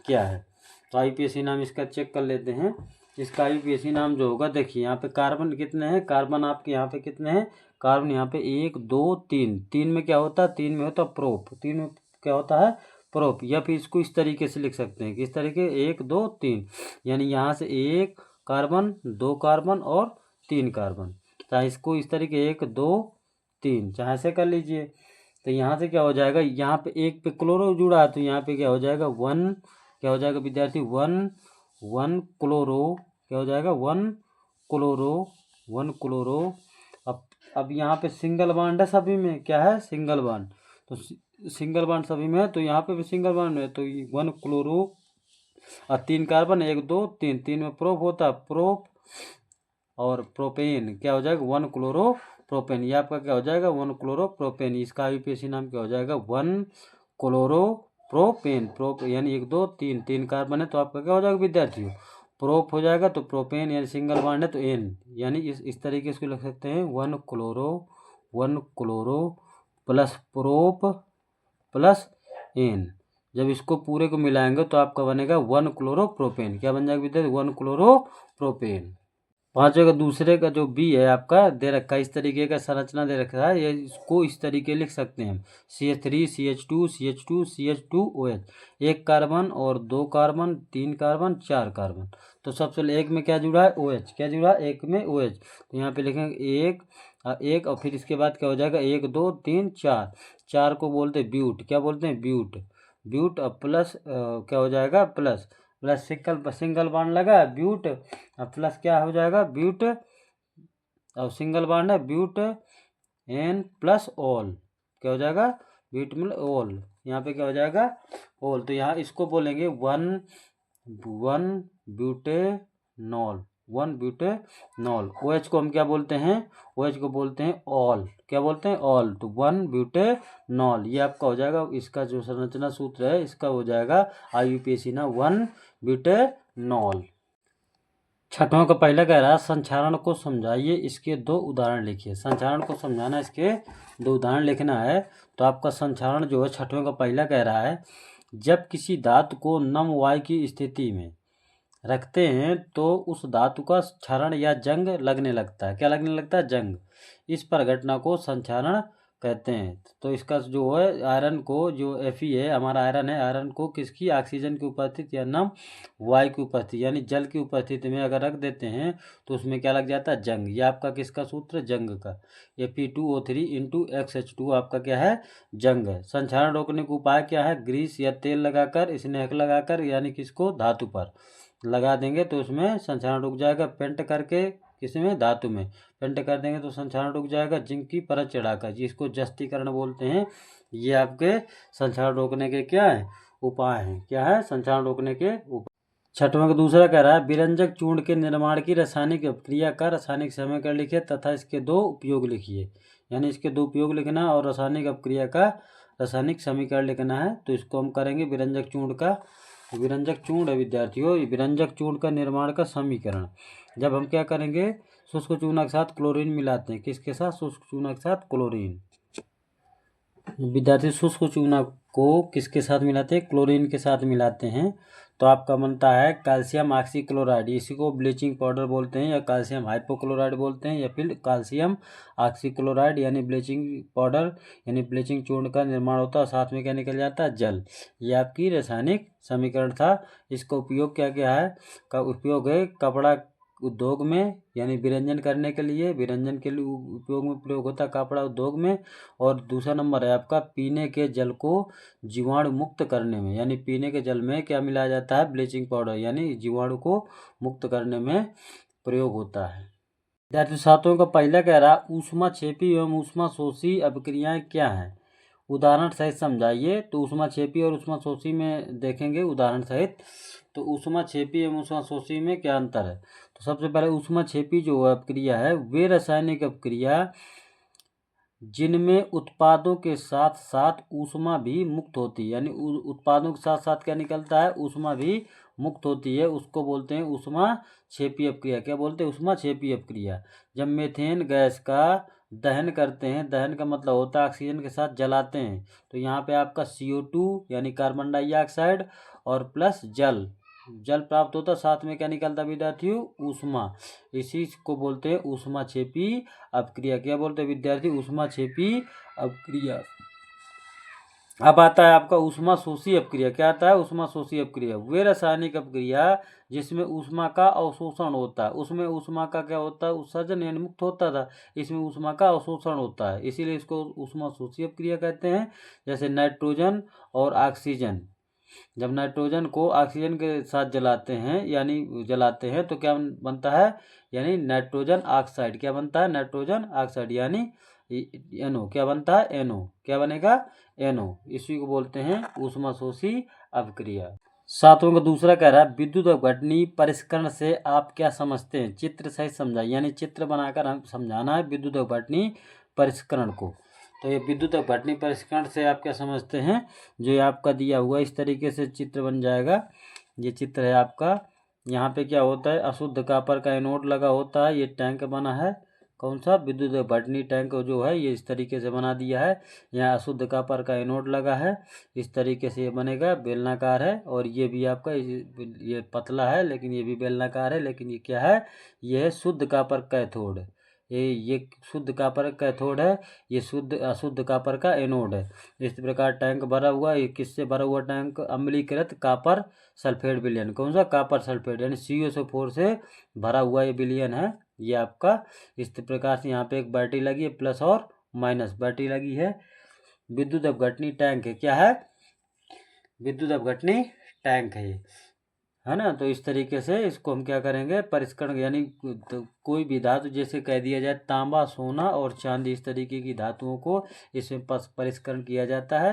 क्या है। तो IUPAC नाम इसका चेक कर लेते हैं। इसका IUPAC नाम जो होगा देखिए यहाँ पे कार्बन कितने हैं, कार्बन आपके यहाँ पे कितने हैं, कार्बन यहाँ पे 1 2 3, 3 में क्या होता है 3 में होता है प्रोप, 3 में क्या होता है प्रोप, या फिर इसको इस तरीके से लिख सकते हैं किस तरीके 1 2 3, यानी यहाँ से 1 कार्बन 2 कार्बन और 3 कार्बन, चाहे इसको इस तरीके 1 2 3 चाहे से कर लीजिए। तो यहाँ से क्या हो जाएगा, यहाँ पे 1 पे क्लोरो जुड़ा है तो यहाँ पे क्या हो जाएगा 1, क्या हो जाएगा विद्यार्थी 1 क्लोरो, क्या हो जाएगा 1 क्लोरो। अब यहाँ पे सिंगल बॉन्ड है सभी में, क्या है सिंगल बॉन्ड, तो सिंगल बॉन्ड सभी में है तो यहाँ पे भी सिंगल बॉन्ड है, तो 1 क्लोरो और 3 कार्बन 1 2 3, 3 में प्रोप होता है प्रोप और प्रोपेन, क्या हो जाएगा 1 क्लोरो प्रोपेन, ये आपका क्या हो जाएगा 1 क्लोरो प्रोपेन। इसका IUPAC नाम क्या हो जाएगा 1 क्लोरो प्रोपेन, प्रोप यानी 1 2 3, 3 कार्बन है तो आपका क्या हो जाएगा विद्यार्थियों प्रोप हो जाएगा, तो प्रोपेन यानी सिंगल बॉन्ड है तो N, यानी इस तरीके से लिख सकते हैं 1 chloro plus prop plus N, जब इसको पूरे को मिलाएंगे तो आपका बनेगा 1 क्लोरोप्रोपेन, क्या बन जाएगा विद्यार्थी 1 क्लोरोप्रोपेन। पांचवे का दूसरे का जो बी है आपका दे रखा है, इस तरीके का संरचना दे रखा है, ये इसको इस तरीके लिख सकते हैं CH3 CH2 CH2 CH2OH, 1 carbon और 2 कार्बन 3 कार्बन 4 कार्बन, तो सबसे पहले एक में क्या जुड़ा है OH, क्या जुड़ा है एक में OH, तो यहाँ पे लिखेंगे एक और फिर इसके बाद क्या हो जाएगा 1 2 3 4, 4 को बोलते हैं ब्यूट, क्या बोलते हैं ब्यूट और प्लस क्या हो जाएगा प्लस सिंगल बॉन्ड लगा ब्यूट और प्लस क्या हो जाएगा ब्यूट और सिंगल बॉन्ड है ब्यूट N प्लस ऑल, क्या हो जाएगा ब्यूट मिल ऑल, यहाँ पे क्या हो जाएगा ऑल, तो यहाँ इसको बोलेंगे 1 ब्यूटेनॉल, 1 ब्यूटेनॉल। OH को हम क्या बोलते हैं, OH को बोलते हैं ऑल, क्या बोलते हैं ऑल, तो 1 ब्यूटेनॉल, ये आपका हो जाएगा, इसका जो संरचना सूत्र है इसका हो जाएगा IUPAC ना 1 ब्यूटेनॉल। छठवां का पहला कह रहा है संक्षारण को समझाइए, इसके 2 उदाहरण लिखिए। संक्षारण को समझाना इसके 2 उदाहरण लिखना है, तो आपका संक्षारण जो है छठवें का पहला कह रहा है जब किसी धातु को नम वायु की स्थिति में रखते हैं तो उस धातु का क्षरण या जंग लगने लगता है, क्या लगने लगता है जंग, इस प्रघटना को संक्षारण कहते हैं। तो इसका जो है आयरन को जो Fe है हमारा आयरन है, आयरन को किसकी ऑक्सीजन की उपस्थिति या नम वायु की उपस्थिति यानी जल की उपस्थिति में अगर रख देते हैं तो उसमें क्या लग जाता है जंग, ये आपका किसका सूत्र जंग का, Fe2O3 × XH2 आपका क्या है जंग है। संक्षारण रोकने का उपाय क्या है, ग्रीस या तेल लगाकर स्नेहक लगाकर यानी किसको धातु पर लगा देंगे तो उसमें संक्षारण रुक जाएगा, पेंट करके किसमें धातु में पेंट कर देंगे तो संक्षारण रुक जाएगा, जिंक की परत चढ़ाकर जिसको जस्तीकरण बोलते हैं, ये आपके संक्षारण रोकने के क्या है उपाय हैं, क्या है संक्षारण रोकने के उपाय। छठवां का दूसरा कह रहा है विरंजक चूर्ण के निर्माण की रासायनिक अपक्रिया का रासायनिक समीकरण लिखिए तथा इसके 2 उपयोग लिखिए, यानी इसके 2 उपयोग लिखना और रासायनिक अपक्रिया का रासायनिक समीकरण लिखना है। तो इसको हम करेंगे विरंजक चूर्ण का विरंजक चूर्ण है विद्यार्थियों, विरंजक चूर्ण का निर्माण का समीकरण। जब हम क्या करेंगे, शुष्क चूना के साथ क्लोरीन मिलाते हैं, किसके साथ, शुष्क चूना के साथ क्लोरीन। विद्यार्थी शुष्क चूना को किसके साथ मिलाते हैं, क्लोरीन के साथ मिलाते हैं, तो आपका बनता है कैल्शियम ऑक्सीक्लोराइड। इसी को ब्लीचिंग पाउडर बोलते हैं, या कैल्शियम हाइपोक्लोराइड बोलते हैं, या फिर कैल्शियम ऑक्सीक्लोराइड यानी ब्लीचिंग पाउडर यानी ब्लीचिंग चूर्ण का निर्माण होता है। साथ में क्या निकल जाता है, जल। ये आपकी रासायनिक समीकरण था। इसका उपयोग क्या क्या है, का उपयोग है कपड़ा उद्योग में, यानी विरंजन करने के लिए, विरंजन के लिए उपयोग में प्रयोग होता है कपड़ा उद्योग में। और दूसरा नंबर है आपका पीने के जल को जीवाणु मुक्त करने में, यानी पीने के जल में क्या मिलाया जाता है, ब्लीचिंग पाउडर, यानी जीवाणु को मुक्त करने में प्रयोग होता है। विद्यार्थी साथियों का पहला कह रहा, ऊष्माक्षेपी एवं ऊष्माशोषी अभिक्रियाएं क्या हैं, उदाहरण सहित समझाइए। तो ऊष्माक्षेपी और ऊष्माशोषी में देखेंगे उदाहरण सहित। तो ऊष्माक्षेपी एवं ऊष्माशोषी में क्या अंतर है, तो सबसे पहले ऊष्माक्षेपी जो अपक्रिया है वे रासायनिक अपक्रिया जिनमें उत्पादों के साथ साथ ऊष्मा भी मुक्त होती है, यानी उत्पादों के साथ साथ क्या निकलता है, ऊष्मा भी मुक्त होती है, उसको बोलते हैं ऊष्माक्षेपी अपक्रिया। क्या बोलते हैं, ऊष्माक्षेपी अपक्रिया। जब मीथेन गैस का दहन करते हैं, दहन का मतलब होता है ऑक्सीजन के साथ जलाते हैं, तो यहाँ पे आपका CO2 यानी कार्बन डाइऑक्साइड और प्लस जल प्राप्त होता है, साथ में क्या निकलता है विद्यार्थियों, ऊष्मा। इसी को बोलते हैं ऊष्माक्षेपी अपक्रिया। क्या बोलते हैं विद्यार्थी, ऊष्माक्षेपी अपक्रिया। अब आता है आपका ऊष्माशोषी अपक्रिया। क्या आता है, ऊष्माशोषी अपक्रिया वे रासायनिक अपक्रिया जिसमें ऊष्मा का अवशोषण होता है। उसमें ऊष्मा का क्या होता है, उत्सर्जन यानी मुक्त होता था, इसमें ऊष्मा का अवशोषण होता है, इसीलिए इसको ऊष्माशोषी अपक्रिया कहते हैं। जैसे नाइट्रोजन और ऑक्सीजन, जब नाइट्रोजन को ऑक्सीजन के साथ जलाते हैं, यानी जलाते हैं, तो क्या बनता है, यानी नाइट्रोजन ऑक्साइड। क्या बनता है, नाइट्रोजन ऑक्साइड, यानी NO। क्या बनता है, NO। क्या बनेगा, NO। इसी को बोलते हैं ऊष्माशोषी अपक्रिया। सातवां का दूसरा कह रहा है, विद्युत अपघटनी परिष्करण से आप क्या समझते हैं, चित्र सहित समझाइए, यानी चित्र बनाकर हम समझाना है विद्युत अपघटनी परिष्करण को। तो ये विद्युत अपघटनी परिष्करण से आप क्या समझते हैं, जो ये आपका दिया हुआ इस तरीके से चित्र बन जाएगा। ये चित्र है आपका, यहाँ पे क्या होता है, अशुद्ध कॉपर का एनोड लगा होता है, ये टैंक बना है, कौन सा, विद्युत अपघटनी टैंक जो है ये इस तरीके से बना दिया है। यहाँ अशुद्ध कॉपर का एनोड लगा है, इस तरीके से ये बनेगा, बेलनाकार है। और ये भी आपका ये पतला है, लेकिन ये भी बेलनाकार है, लेकिन ये क्या है, ये है शुद्ध कॉपर कैथोड। ये शुद्ध कॉपर कैथोड है, ये अशुद्ध कॉपर का एनोड है। इस प्रकार टैंक भरा हुआ, ये किससे भरा हुआ टैंक, अम्लीकृत कॉपर सल्फेट विलयन, कौन सा, कॉपर सल्फेट, यानी CuSO4 से भरा हुआ ये विलयन है ये आपका। इस प्रकार से यहाँ पे एक बैटरी लगी है, प्लस और माइनस बैटरी लगी है। विद्युत अपघटनी टैंक है, क्या है, विद्युत अपघटनी टैंक है ना। तो इस तरीके से इसको हम क्या करेंगे, परिष्करण, यानी तो कोई भी धातु, जैसे कह दिया जाए तांबा, सोना और चांदी, इस तरीके की धातुओं को इसमें परिष्करण किया जाता है।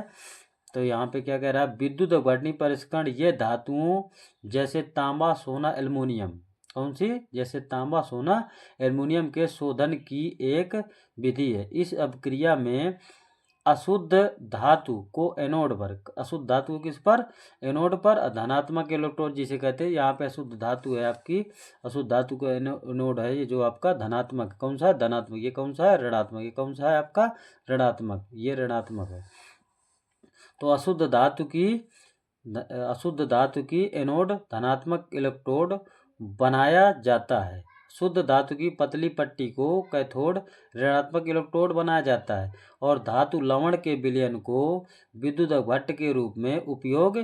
तो यहाँ पे क्या कह रहा है, विद्युत अपघटनी परिष्करण ये धातुओं जैसे तांबा, सोना, एल्युमिनियम, कौन सी, जैसे तांबा, सोना, एल्युमिनियम के शोधन की एक विधि है। इस अपक्रिया में अशुद्ध धातु को एनोड पर, अशुद्ध धातु किस पर, एनोड पर, धनात्मक इलेक्ट्रोड जिसे कहते हैं, यहाँ पे अशुद्ध धातु है आपकी, अशुद्ध धातु का एनोड है ये जो आपका धनात्मक, कौन सा है, धनात्मक, ये कौन सा है, ऋणात्मक, ये कौन सा है आपका, ऋणात्मक, ये ऋणात्मक है। तो अशुद्ध धातु की एनोड धनात्मक इलेक्ट्रोड बनाया जाता है। शुद्ध धातु की पतली पट्टी को कैथोड ऋणात्मक इलेक्ट्रोड बनाया जाता है, और धातु लवण के विलयन को विद्युत अपघट्ट के रूप में उपयोग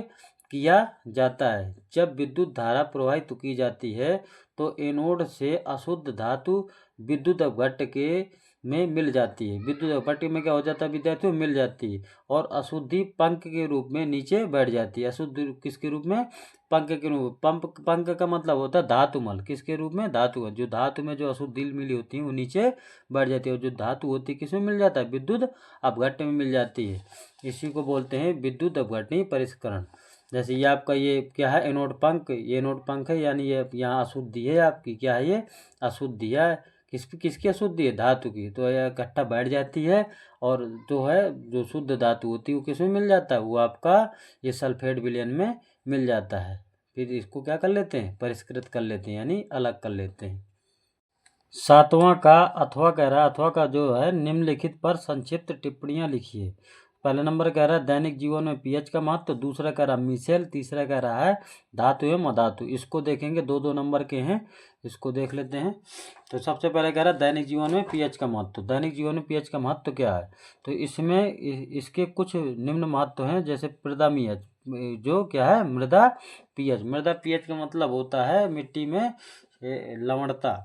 किया जाता है। जब विद्युत धारा प्रवाहित की जाती है तो एनोड से अशुद्ध धातु विद्युत अपघट्ट के में मिल जाती है, विद्युत अपघट्ट में क्या हो जाता है विद्यार्थियों, मिल जाती है, और अशुद्धि पंख के रूप में नीचे बैठ जाती है। अशुद्धि किसके रूप में, पंख के रूप में। पंख का मतलब होता है धातुमल, किसके रूप में, धातु, जो धातु में जो अशुद्धि मिली होती है वो नीचे बैठ जाती है, और जो धातु होती है किसमें मिल जाता है, विद्युत अपघट्ट में मिल जाती है। इसी को बोलते हैं विद्युत अपघटनी परिष्करण। जैसे ये आपका ये क्या है, एनोड पंख, ये एनोड पंख है, यानी ये यहाँ अशुद्धि है आपकी, क्या है ये, अशुद्धि है, किसकी अशुद्धि है, धातु की, तो यह इकट्ठा बैठ जाती है, और जो है जो शुद्ध धातु होती है वो किसमें मिल जाता है, वो आपका ये सल्फेट विलयन में मिल जाता है। फिर इसको क्या कर लेते हैं, परिष्कृत कर लेते हैं, यानी अलग कर लेते हैं। सातवां का अथवा कह रहा है, अथवा का जो है निम्नलिखित पर संक्षिप्त टिप्पणियां लिखिए। पहले नंबर कह रहा है दैनिक जीवन में पीएच का महत्व, दूसरा कह रहा है मिसेल, तीसरा कह रहा है धातु एवं अधातु। इसको देखेंगे, दो दो नंबर के हैं, इसको देख लेते हैं। तो सबसे पहले कह रहा है दैनिक जीवन में पीएच का महत्व। दैनिक जीवन में पीएच का महत्व क्या है, तो इसमें इसके कुछ निम्न महत्व हैं, जैसे मृदा पीएच, जो क्या है मृदा पीएच। मृदा पीएच का मतलब होता है मिट्टी में लवणता।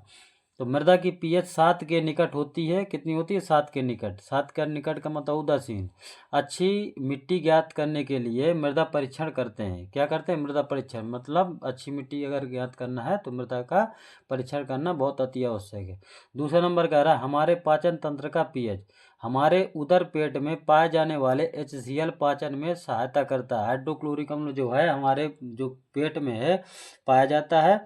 तो मृदा की पीएच 7 के निकट होती है। कितनी होती है, 7 के निकट। 7 के निकट का मतलब उदासीन। अच्छी मिट्टी ज्ञात करने के लिए मृदा परीक्षण करते हैं। क्या करते हैं, मृदा परीक्षण, मतलब अच्छी मिट्टी अगर ज्ञात करना है तो मृदा का परीक्षण करना बहुत अति आवश्यक है। दूसरा नंबर कह रहा है हमारे पाचन तंत्र का पीएच। हमारे उदर पेट में पाए जाने वाले HCl पाचन में सहायता करता है। हाइड्रोक्लोरिक अम्ल जो है हमारे जो पेट में है पाया जाता है,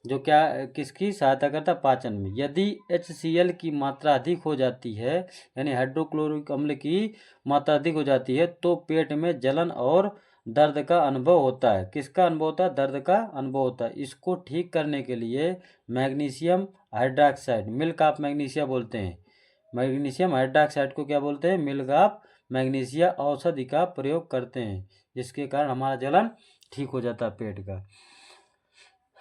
जो क्या किसकी सहायता करता है, पाचन में। यदि HCl की मात्रा अधिक हो जाती है, यानी हाइड्रोक्लोरिक अम्ल की मात्रा अधिक हो जाती है, तो पेट में जलन और दर्द का अनुभव होता है। किसका अनुभव होता है, दर्द का अनुभव होता है। इसको ठीक करने के लिए magnesium hydroxide, milk of magnesia बोलते हैं। मैग्नीशियम हाइड्रॉक्साइड को क्या बोलते हैं, मिल्क ऑफ मैग्नीशिया औषधि का प्रयोग करते हैं, जिसके कारण हमारा जलन ठीक हो जाता है पेट का।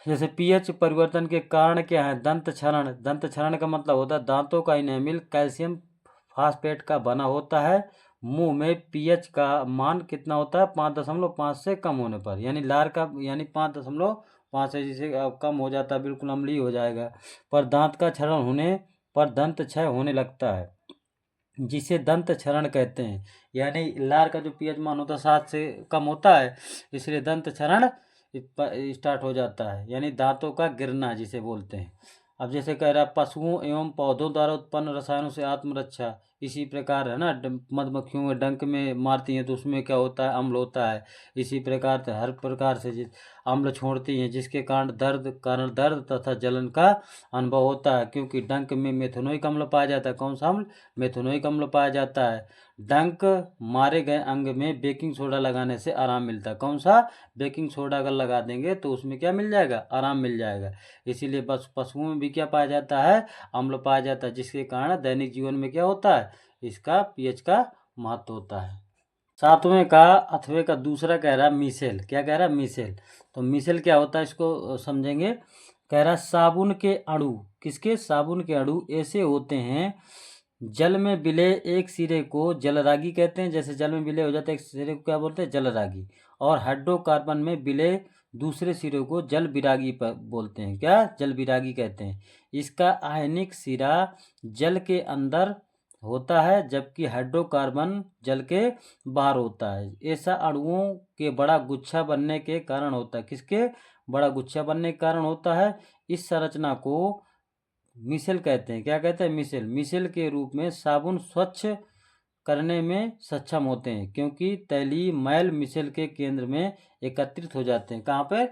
जैसे पीएच परिवर्तन के कारण क्या है, दंत क्षरण। दंत क्षरण का मतलब होता है दांतों का इनेमिल कैल्शियम फास्फेट का बना होता है। मुंह में पीएच का मान कितना होता है, 5.5 से कम होने पर, यानी लार का यानी 5.5 से जिसे कम हो जाता है, बिल्कुल अम्लीय हो जाएगा। पर दांत का क्षरण होने पर दंत क्षय होने लगता है, जिसे दंत क्षरण कहते हैं। यानी लार का जो पीएच मान होता है 7 से कम होता है, इसलिए दंत क्षरण स्टार्ट हो जाता है, यानी दांतों का गिरना जिसे बोलते हैं। अब जैसे कह रहा है पशुओं एवं पौधों द्वारा उत्पन्न रसायनों से आत्मरक्षा। इसी प्रकार है ना, मधुमक्खियों में डंक में मारती हैं तो उसमें क्या होता है, अम्ल होता है। इसी प्रकार से हर प्रकार से अम्ल छोड़ती हैं, जिसके कारण दर्द तथा जलन का अनुभव होता है, क्योंकि डंक में मेथनोइक अम्ल पाया जाता है। कौन सा अम्ल, मेथनोइक अम्ल पाया जाता है। डंक मारे गए अंग में बेकिंग सोडा लगाने से आराम मिलता है। कौन सा, बेकिंग सोडा अगर लगा देंगे तो उसमें क्या मिल जाएगा, आराम मिल जाएगा। इसीलिए बस पशुओं में भी क्या पाया जाता है, अम्ल पाया जाता है, जिसके कारण दैनिक जीवन में क्या होता है, इसका पीएच का महत्व होता है। सातवें का अथवे का दूसरा कह रहा है मिसेल। क्या कह रहा है, मिसेल। तो मिसेल क्या होता है इसको समझेंगे। कह रहा है साबुन के अणु, किसके, साबुन के अणु ऐसे होते हैं जल में विले एक सिरे को जलरागी कहते हैं। जैसे जल में विले हो जाते हैं एक सिरे को क्या बोलते हैं, जलरागी। और हाइड्रोकार्बन में विले दूसरे सिरे को जल विरागी पर बोलते हैं। क्या, जल विरागी कहते हैं। इसका आयनिक सिरा जल के अंदर होता है, जबकि हाइड्रोकार्बन जल के बाहर होता है। ऐसा अणुओं के बड़ा गुच्छा बनने के कारण होता है। किसके, बड़ा गुच्छा बनने के कारण होता है। इस संरचना को मिसेल कहते हैं। क्या कहते हैं, मिसेल। मिसेल के रूप में साबुन स्वच्छ करने में सक्षम होते हैं, क्योंकि तैलीय मैल मिसेल के केंद्र में एकत्रित हो जाते हैं। कहाँ पे,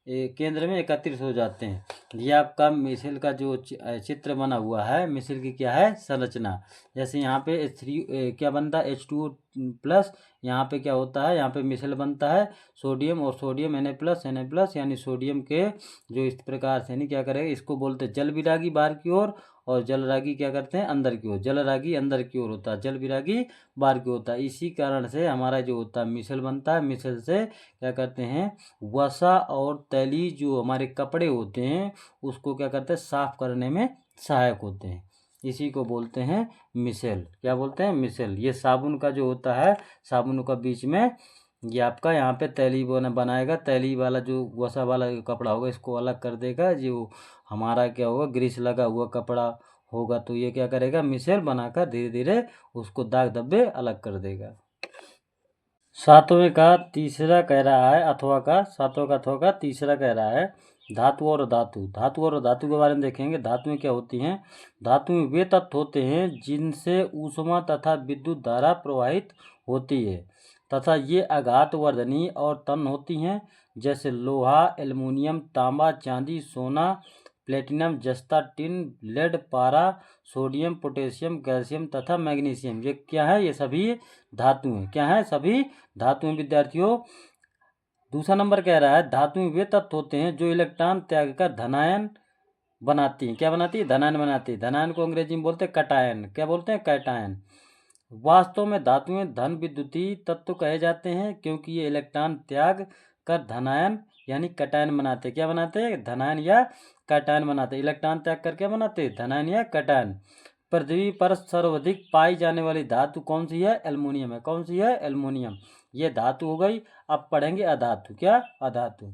केंद्र में एकत्रित हो जाते हैं। ये आपका मिसेल का जो चित्र बना हुआ है, मिसेल की क्या है, संरचना। जैसे यहाँ पे H3 क्या बनता है, H2+। यहाँ पे क्या होता है, यहाँ पे मिसेल बनता है सोडियम, और सोडियम Na+, यानी सोडियम के जो इस प्रकार से नहीं क्या करेगा, इसको बोलते हैं जल विरागी बाहर की ओर, और जलरागी क्या करते हैं, अंदर की ओर। जलरागी अंदर की ओर होता है, जल विरागी बाहर की होता है। इसी कारण से हमारा जो होता है मिसेल बनता है। मिसेल से क्या करते हैं, वसा और तैलीय जो हमारे कपड़े होते हैं उसको क्या करते हैं, साफ करने में सहायक होते हैं। इसी को बोलते हैं मिसेल। क्या बोलते हैं, मिसेल। ये साबुन का जो होता है, साबुन का बीच में ये आपका यहाँ पे तैलीय बनाएगा। तैलीय वाला जो वसा वाला कपड़ा होगा इसको अलग कर देगा। जो हमारा क्या होगा, ग्रीस लगा हुआ कपड़ा होगा, तो ये क्या करेगा, मिसेल बनाकर धीरे धीरे उसको दाग धब्बे अलग कर देगा। सातवें का तीसरा कह रहा है अथवा का, सातवें का अथवा का तीसरा कह रहा है धातु और धातु। धातु और धातु के बारे में देखेंगे। धातुएं क्या होती हैं, धातुएं वे तत्व होते हैं जिनसे ऊष्मा तथा विद्युत धारा प्रवाहित होती है, तथा ये आघातवर्धनी और तन्य होती हैं। जैसे लोहा, एल्युमिनियम, तांबा, चांदी, सोना, प्लेटिनम, जस्ता, टिन, लेड, पारा, सोडियम, पोटेशियम, कैल्शियम तथा मैग्नीशियम। ये क्या है, ये सभी धातु हैं। क्या है, सभी धातु हैं विद्यार्थियों। दूसरा नंबर कह रहा है धातुएं वे तत्व होते हैं जो इलेक्ट्रॉन त्याग कर धनायन बनाती हैं। क्या बनाती है? धनायन बनाती है। धनायन को अंग्रेजी में बोलते हैं कैटायन। क्या बोलते हैं? कैटायन। वास्तव में धातुएं धन विद्युतीय तत्व कहे जाते हैं क्योंकि ये इलेक्ट्रॉन त्याग कर धनायन यानी कैटायन बनाते हैं। क्या बनाते हैं? धनायन या कैटायन बनाते हैं। इलेक्ट्रॉन त्याग कर क्या बनाते हैं? धनायन या कैटायन। पृथ्वी पर सर्वाधिक पाई जाने वाली धातु कौन सी है? एल्युमिनियम है। कौन सी है? एल्युमिनियम। ये धातु हो गई। अब पढ़ेंगे अधातु। क्या? अधातु।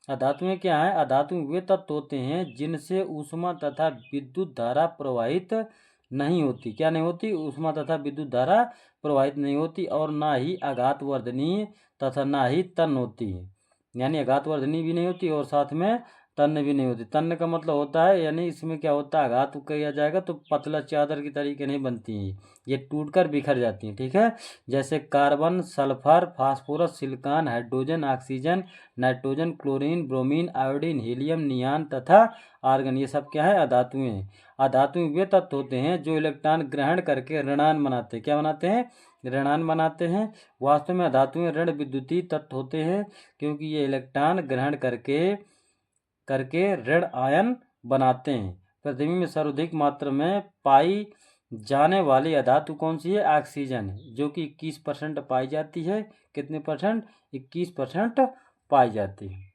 अधातुएं क्या है? अधातु वे तत्व होते हैं जिनसे ऊष्मा तथा विद्युत धारा प्रवाहित नहीं होती। क्या नहीं होती? ऊष्मा तथा विद्युत धारा प्रवाहित नहीं होती और ना ही आघातवर्धनीय तथा ना ही तन्य होती है। यानी आघातवर्धनीय भी नहीं होती और साथ में तन्य भी नहीं होती। तन्य का मतलब होता है यानी इसमें क्या होता है? आघात किया जाएगा तो पतला चादर की तरीके नहीं बनती हैं, ये टूटकर बिखर जाती हैं। ठीक है। जैसे carbon, sulphur, phosphorus, silicon, hydrogen, oxygen, nitrogen, chlorine, bromine, iodine, helium, neon तथा आर्गन, ये सब क्या है? अधातुएं हैं। अधातुएं वे तत्व होते हैं जो इलेक्ट्रॉन ग्रहण करके ऋणायन बनाते हैं। क्या बनाते हैं? ऋणायन बनाते हैं। वास्तव में अधातुएं ऋण विद्युतीय तत्व होते हैं क्योंकि ये इलेक्ट्रॉन ग्रहण करके ऋण आयन बनाते हैं। पृथ्वी में सर्वाधिक मात्रा में पाई जाने वाली अधातु कौन सी है? ऑक्सीजन है, जो कि 21% पाई जाती है। कितने परसेंट? 21% पाई जाती है।